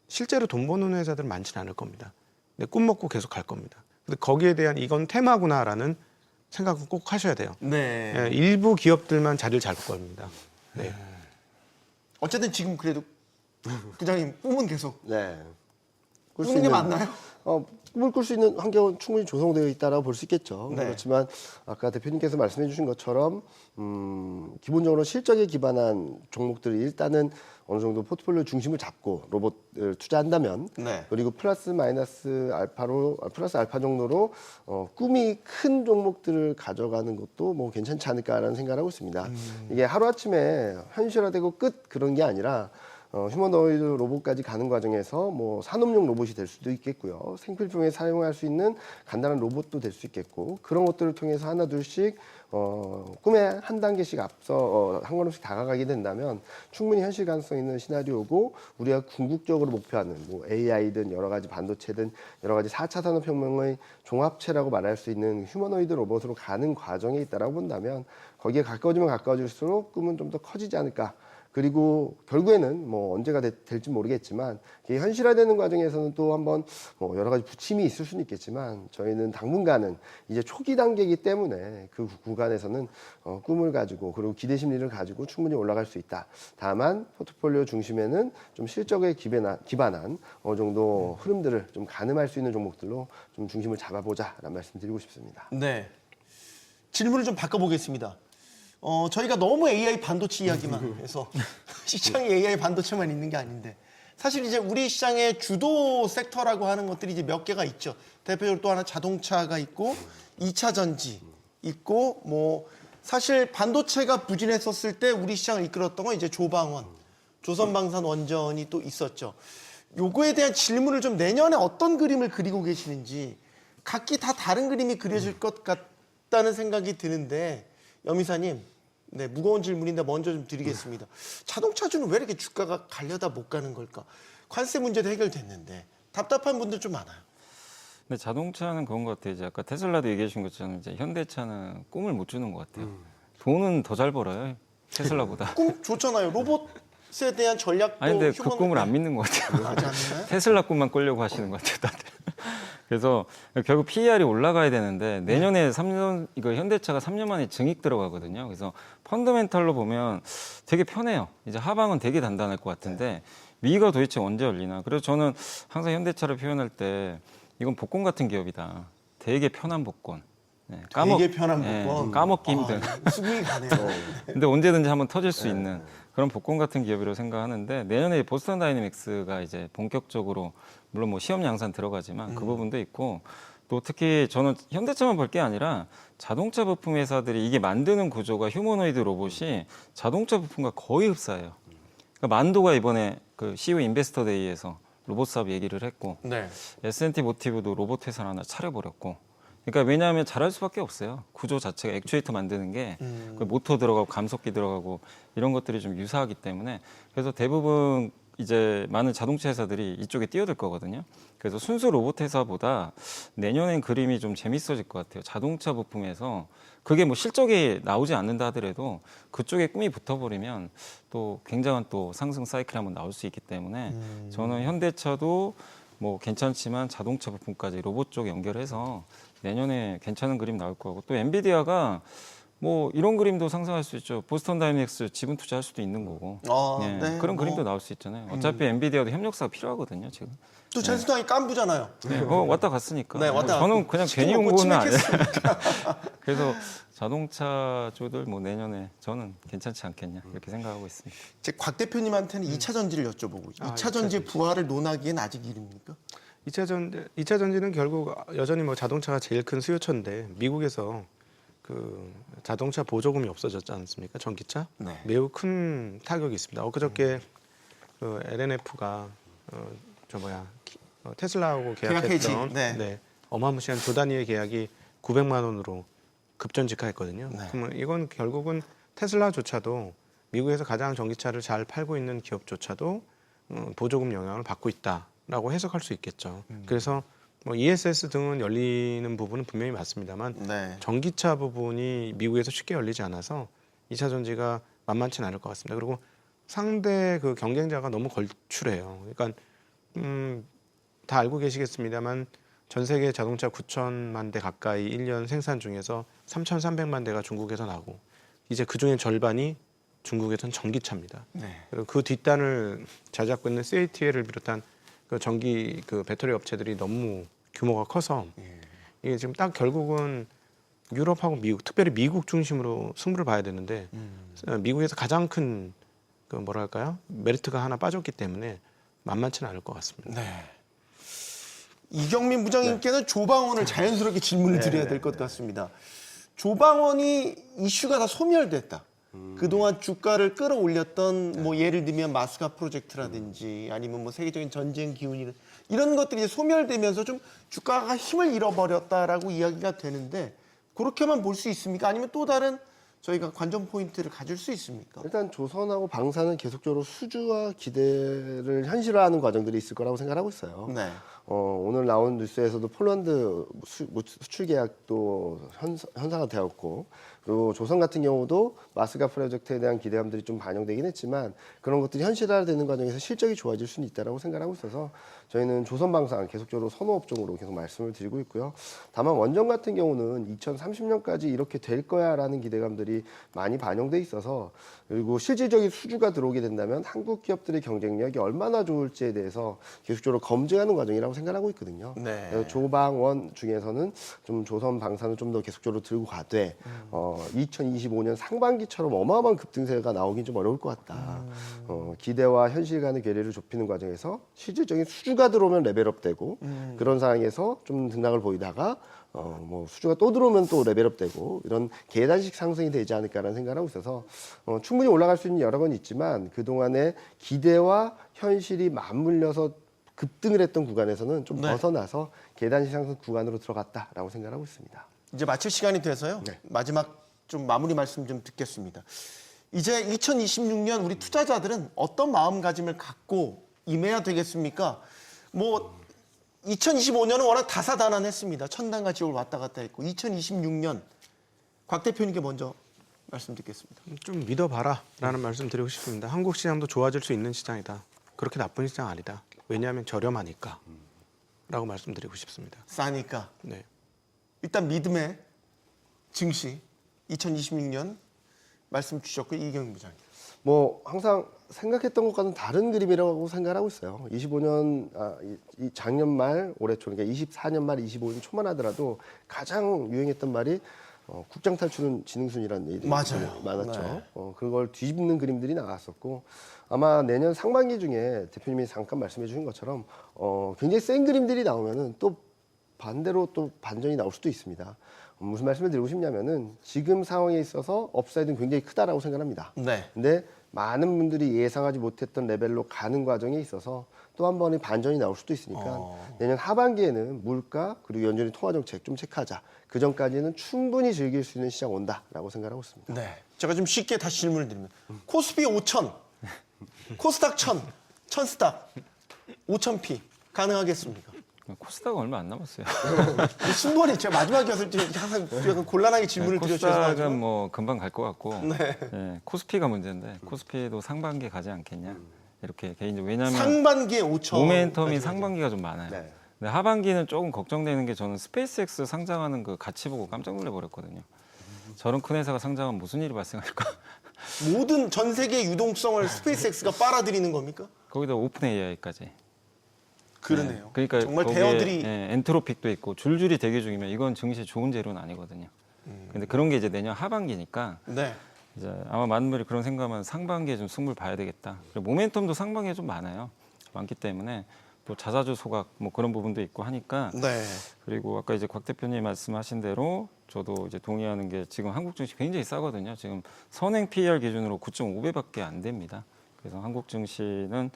실제로 돈 버는 회사들은 많지는 않을 겁니다. 근데 꿈 먹고 계속 갈 겁니다. 근데 거기에 대한 이건 테마구나라는 생각은 꼭 하셔야 돼요. 네. 예, 일부 기업들만 자리를 잘 겁니다. 네. 어쨌든 지금 그래도 부장님 꿈은 계속 네. 꿀 꾸는 게 맞나요? 꿈을 꿀 수 있는 환경은 충분히 조성되어 있다라고 볼 수 있겠죠. 네. 그렇지만 아까 대표님께서 말씀해 주신 것처럼 기본적으로 실적에 기반한 종목들이 일단은 어느 정도 포트폴리오 중심을 잡고 로봇을 투자한다면 네. 그리고 플러스 알파 정도로 꿈이 큰 종목들을 가져가는 것도 뭐 괜찮지 않을까라는 생각을 하고 있습니다. 이게 하루아침에 현실화되고 끝 그런 게 아니라 휴머노이드 로봇까지 가는 과정에서 뭐 산업용 로봇이 될 수도 있겠고요. 생필품에 사용할 수 있는 간단한 로봇도 될 수 있겠고 그런 것들을 통해서 하나 둘씩 꿈에 한 단계씩 앞서 한 걸음씩 다가가게 된다면 충분히 현실 가능성 있는 시나리오고 우리가 궁극적으로 목표하는 뭐 AI든 여러 가지 반도체든 여러 가지 4차 산업혁명의 종합체라고 말할 수 있는 휴머노이드 로봇으로 가는 과정에 있다라고 본다면 거기에 가까워지면 가까워질수록 꿈은 좀 더 커지지 않을까. 그리고 결국에는 뭐 언제가 될지 모르겠지만 이게 현실화되는 과정에서는 또 한번 뭐 여러 가지 부침이 있을 수는 있겠지만 저희는 당분간은 이제 초기 단계이기 때문에 그 구간에서는 꿈을 가지고 그리고 기대 심리를 가지고 충분히 올라갈 수 있다. 다만 포트폴리오 중심에는 좀 실적에 기반한 어느 정도 흐름들을 좀 가늠할 수 있는 종목들로 좀 중심을 잡아보자라는 말씀드리고 싶습니다. 네. 질문을 좀 바꿔보겠습니다. 저희가 너무 AI 반도체 이야기만 해서 시장에 AI 반도체만 있는 게 아닌데 사실 이제 우리 시장의 주도 섹터라고 하는 것들이 이제 몇 개가 있죠. 대표적으로 또 하나 자동차가 있고 2차 전지 있고 뭐 사실 반도체가 부진했었을 때 우리 시장을 이끌었던 건 이제 조방원, 조선방산 원전이 또 있었죠. 요거에 대한 질문을 좀 내년에 어떤 그림을 그리고 계시는지 각기 다 다른 그림이 그려질 것 같다는 생각이 드는데 염이사님, 네, 무거운 질문인데 먼저 좀 드리겠습니다. 자동차주는 왜 이렇게 주가가 가려다 못 가는 걸까? 관세 문제도 해결됐는데 답답한 분들 좀 많아요. 근데 자동차는 그런 것 같아요. 이제 아까 테슬라도 얘기해 주신 것처럼 이제 현대차는 꿈을 못 주는 것 같아요. 돈은 더 잘 벌어요. 테슬라보다. 꿈 좋잖아요. 로봇에 대한 전략도 아니 근데 그 꿈을 안 믿는 것 같아요. 하지 않나요? 테슬라 꿈만 꾸려고 하시는 것 같아요, 다들. 그래서 결국 PER이 올라가야 되는데 내년에 3년 이거 현대차가 3년 만에 증익 들어가거든요. 그래서 펀더멘탈로 보면 되게 편해요. 이제 하방은 되게 단단할 것 같은데 위가 도대체 언제 열리나. 그래서 저는 항상 현대차를 표현할 때 이건 복권 같은 기업이다. 되게 편한 복권. 네, 되게 편한 복권. 까먹기 힘든. 수긍이 가네요. 근데 언제든지 한번 터질 수 있는 그런 복권 같은 기업이라고 생각하는데 내년에 보스턴 다이내믹스가 이제 본격적으로 물론 뭐 시험 양산 들어가지만 그 부분도 있고 또 특히 저는 현대차만 볼 게 아니라 자동차 부품 회사들이 이게 만드는 구조가 휴머노이드 로봇이 자동차 부품과 거의 흡사해요. 그러니까 만도가 이번에 그 CEO 인베스터 데이에서 로봇 사업 얘기를 했고 네. S&T 모티브도 로봇 회사를 하나 차려버렸고 그러니까 왜냐하면 잘할 수밖에 없어요. 구조 자체가 액추에이터 만드는 게 그 모터 들어가고 감속기 들어가고 이런 것들이 좀 유사하기 때문에 그래서 대부분 이제 많은 자동차 회사들이 이쪽에 뛰어들 거거든요. 그래서 순수 로봇 회사보다 내년엔 그림이 좀 재밌어질 것 같아요. 자동차 부품에서 그게 뭐 실적이 나오지 않는다 하더라도 그쪽에 꿈이 붙어버리면 또 굉장한 또 상승 사이클이 한번 나올 수 있기 때문에 저는 현대차도 뭐 괜찮지만 자동차 부품까지 로봇 쪽 연결해서 내년에 괜찮은 그림 나올 거고 또 엔비디아가 뭐 이런 그림도 상상할 수 있죠. 보스턴 다이내믹스 지분 투자할 수도 있는 거고 예, 네, 그런 뭐. 그림도 나올 수 있잖아요. 어차피 엔비디아도 협력사가 필요하거든요. 지금 또 전수당이 깐부잖아요. 네, 왔다 갔으니까 네, 왔다 저는 갔고. 그냥 시키면 괜히 온 뭐 거는 아니에요. 치맥했으니까. 그래서 자동차 쪽들 뭐 내년에 저는 괜찮지 않겠냐 이렇게 생각하고 있습니다. 제 곽 대표님한테는 2차 전지를 여쭤보고 2차 전지 부활을 논하기엔 아직 이릅니까? 2차 전지는 결국 여전히 뭐 자동차가 제일 큰 수요처인데 미국에서 그 자동차 보조금이 없어졌지 않습니까? 전기차 네. 매우 큰 타격이 있습니다. 엊그저께 그 LNF가 테슬라하고 계약 해지. 계약했던 네. 어마무시한 조 단위의 계약이 900만 원으로 급전직하했거든요. 네. 그러면 이건 결국은 테슬라조차도 미국에서 가장 전기차를 잘 팔고 있는 기업조차도 보조금 영향을 받고 있다라고 해석할 수 있겠죠. 그래서 뭐 ESS 등은 열리는 부분은 분명히 맞습니다만 네. 전기차 전기차 부분이 미국에서 쉽게 열리지 않아서 2차 전지가 만만치는 않을 것 같습니다. 그리고 상대 그 경쟁자가 너무 걸출해요. 그러니까 다 알고 계시겠습니다만 전 세계 자동차 9천만 대 가까이 1년 생산 중에서 3,300만 대가 중국에서 나고 이제 그중에 절반이 중국에선 전기차입니다. 네. 그리고 그 뒷단을 잘 잡고 있는 CATL을 비롯한 그 전기 그 배터리 업체들이 너무 규모가 커서 이게 지금 딱 결국은 유럽하고 미국, 특별히 미국 중심으로 승부를 봐야 되는데 미국에서 가장 큰 그 뭐랄까요 메리트가 하나 빠졌기 때문에 만만치는 않을 것 같습니다. 네. 이경민 부장님께는 조방원을 자연스럽게 질문을 드려야 될 것 같습니다. 조방원이 이슈가 다 소멸됐다. 그동안 주가를 끌어올렸던 뭐 예를 들면 마스카 프로젝트라든지 아니면 뭐 세계적인 전쟁 기운이 이런 것들이 이제 소멸되면서 좀 주가가 힘을 잃어버렸다라고 이야기가 되는데 그렇게만 볼 수 있습니까? 아니면 또 다른 저희가 관전 포인트를 가질 수 있습니까? 일단 조선하고 방사는 계속적으로 수주와 기대를 현실화하는 과정들이 있을 거라고 생각하고 있어요. 네. 오늘 나온 뉴스에서도 폴란드 수출 계약도 현상화 되었고, 그리고 조선 같은 경우도 마스가 프로젝트에 대한 기대감들이 좀 반영되긴 했지만 그런 것들이 현실화되는 과정에서 실적이 좋아질 수는 있다고 생각하고 있어서 저희는 조선방산 계속적으로 선호업종으로 계속 말씀을 드리고 있고요. 다만 원전 같은 경우는 2030년까지 이렇게 될 거야라는 기대감들이 많이 반영돼 있어서 그리고 실질적인 수주가 들어오게 된다면 한국 기업들의 경쟁력이 얼마나 좋을지에 대해서 계속적으로 검증하는 과정이라고 생각하고 있거든요. 네. 그래서 조방원 중에서는 좀 조선 방사는 좀 더 계속적으로 들고 가되 2025년 상반기처럼 어마어마한 급등세가 나오긴 좀 어려울 것 같다. 기대와 현실 간의 괴리를 좁히는 과정에서 실질적인 수주가 들어오면 레벨업되고 그런 상황에서 좀 등락을 보이다가 뭐 수주가 또 들어오면 또 레벨업되고 이런 계단식 상승이 되지 않을까라는 생각을 하고 있어서 충분히 올라갈 수 있는 여러 건 있지만 그동안의 기대와 현실이 맞물려서 급등을 했던 구간에서는 좀 네. 벗어나서 계단식 상승 구간으로 들어갔다라고 생각을 하고 있습니다. 이제 마칠 시간이 돼서요. 네. 마지막 좀 마무리 말씀 좀 듣겠습니다. 이제 2026년 우리 투자자들은 어떤 마음가짐을 갖고 임해야 되겠습니까? 뭐 2025년은 워낙 다사다난했습니다. 천당과 지옥을 왔다 갔다 했고 2026년 곽 대표님께 먼저 말씀 듣겠습니다. 좀 믿어봐라라는 말씀 드리고 싶습니다. 한국 시장도 좋아질 수 있는 시장이다. 그렇게 나쁜 시장 아니다. 왜냐하면 저렴하니까. 라고 말씀드리고 싶습니다. 싸니까 네. 일단 믿음의 증시 2026년 말씀 주셨고 이경민 부장님. 뭐 항상 생각했던 것과는 다른 그림이라고 생각하고 있어요. 25년 이 작년 말 올해 초 그러니까 24년 말 25년 초만 하더라도 가장 유행했던 말이 국장 탈출은 지능순이라는 얘기들이 맞아요. 많았죠. 네. 그걸 뒤집는 그림들이 나왔었고 아마 내년 상반기 중에 대표님이 잠깐 말씀해 주신 것처럼 굉장히 센 그림들이 나오면은 또 반대로 또 반전이 나올 수도 있습니다. 무슨 말씀을 드리고 싶냐면은 지금 상황에 있어서 업사이드는 굉장히 크다라고 생각합니다. 네. 근데 많은 분들이 예상하지 못했던 레벨로 가는 과정에 있어서 또 한 번의 반전이 나올 수도 있으니까 내년 하반기에는 물가 그리고 연준의 통화정책 좀 체크하자. 그 전까지는 충분히 즐길 수 있는 시장 온다라고 생각하고 있습니다. 네. 제가 좀 쉽게 다시 질문을 드립니다. 코스피 5천, 코스닥 1000 천스탁 5,000p 가능하겠습니까? 코스닥은 얼마 안 남았어요. 순번이 제가 마지막이어서 좀 항상 약간 곤란하게 질문을 드려 코스닥은 죄송하지만 뭐 금방 갈 것 같고 네. 예, 코스피가 문제인데 코스피도 상반기에 가지 않겠냐 이렇게 개인적으로 왜냐하면 상반기에 5천 모멘텀이 상반기가 좀 많아요. 네. 근데 하반기는 조금 걱정되는 게 저는 스페이스X 상장하는 그 가치 보고 깜짝 놀래버렸거든요. 저런 큰 회사가 상장하면 무슨 일이 발생할까? 모든 전 세계 유동성을 스페이스X가 빨아들이는 겁니까? 거기다 오픈 AI까지. 그러네요. 그러니까 정말 거기에, 대어들이 엔트로픽도 있고 줄줄이 대기 중이면 이건 증시에 좋은 재료는 아니거든요. 근데 그런 게 이제 내년 하반기니까 네. 이제 아마 많은 분들이 그런 생각하면 상반기에 좀 승부를 봐야 되겠다. 그리고 모멘텀도 상반기에 좀 많기 때문에 또 자사주 소각 뭐 그런 부분도 있고 하니까 네. 그리고 아까 이제 곽 대표님 말씀하신 대로 저도 이제 동의하는 게 지금 한국 증시 굉장히 싸거든요. 지금 선행 PER 기준으로 9.5배밖에 안 됩니다. 그래서 한국 증시는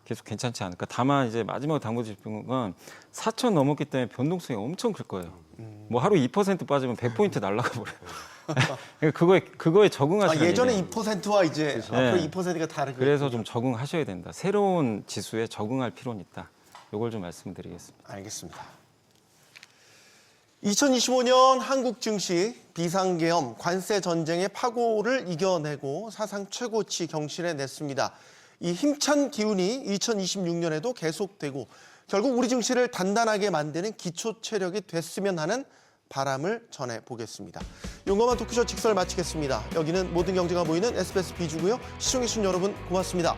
계속 괜찮지 않을까. 다만 이제 마지막으로 당부드릴 건 4천 넘었기 때문에 변동성이 엄청 클 거예요. 뭐 하루 2% 빠지면 100포인트 날아가 버려요. 그거에 적응하시는 예전에 2%와 이제 앞으로 네. 2%가 다르고 그래서 좀 적응하셔야 된다. 새로운 지수에 적응할 필요는 있다. 이걸 좀 말씀드리겠습니다. 알겠습니다. 2025년 한국 증시 비상계엄 관세 전쟁의 파고를 이겨내고 사상 최고치 경신해 냈습니다. 이 힘찬 기운이 2026년에도 계속되고 결국 우리 증시를 단단하게 만드는 기초 체력이 됐으면 하는 바람을 전해보겠습니다. 용감한 토크쇼 직설 마치겠습니다. 여기는 모든 경제가 보이는 SBS 비주고요. 시청해주신 여러분 고맙습니다.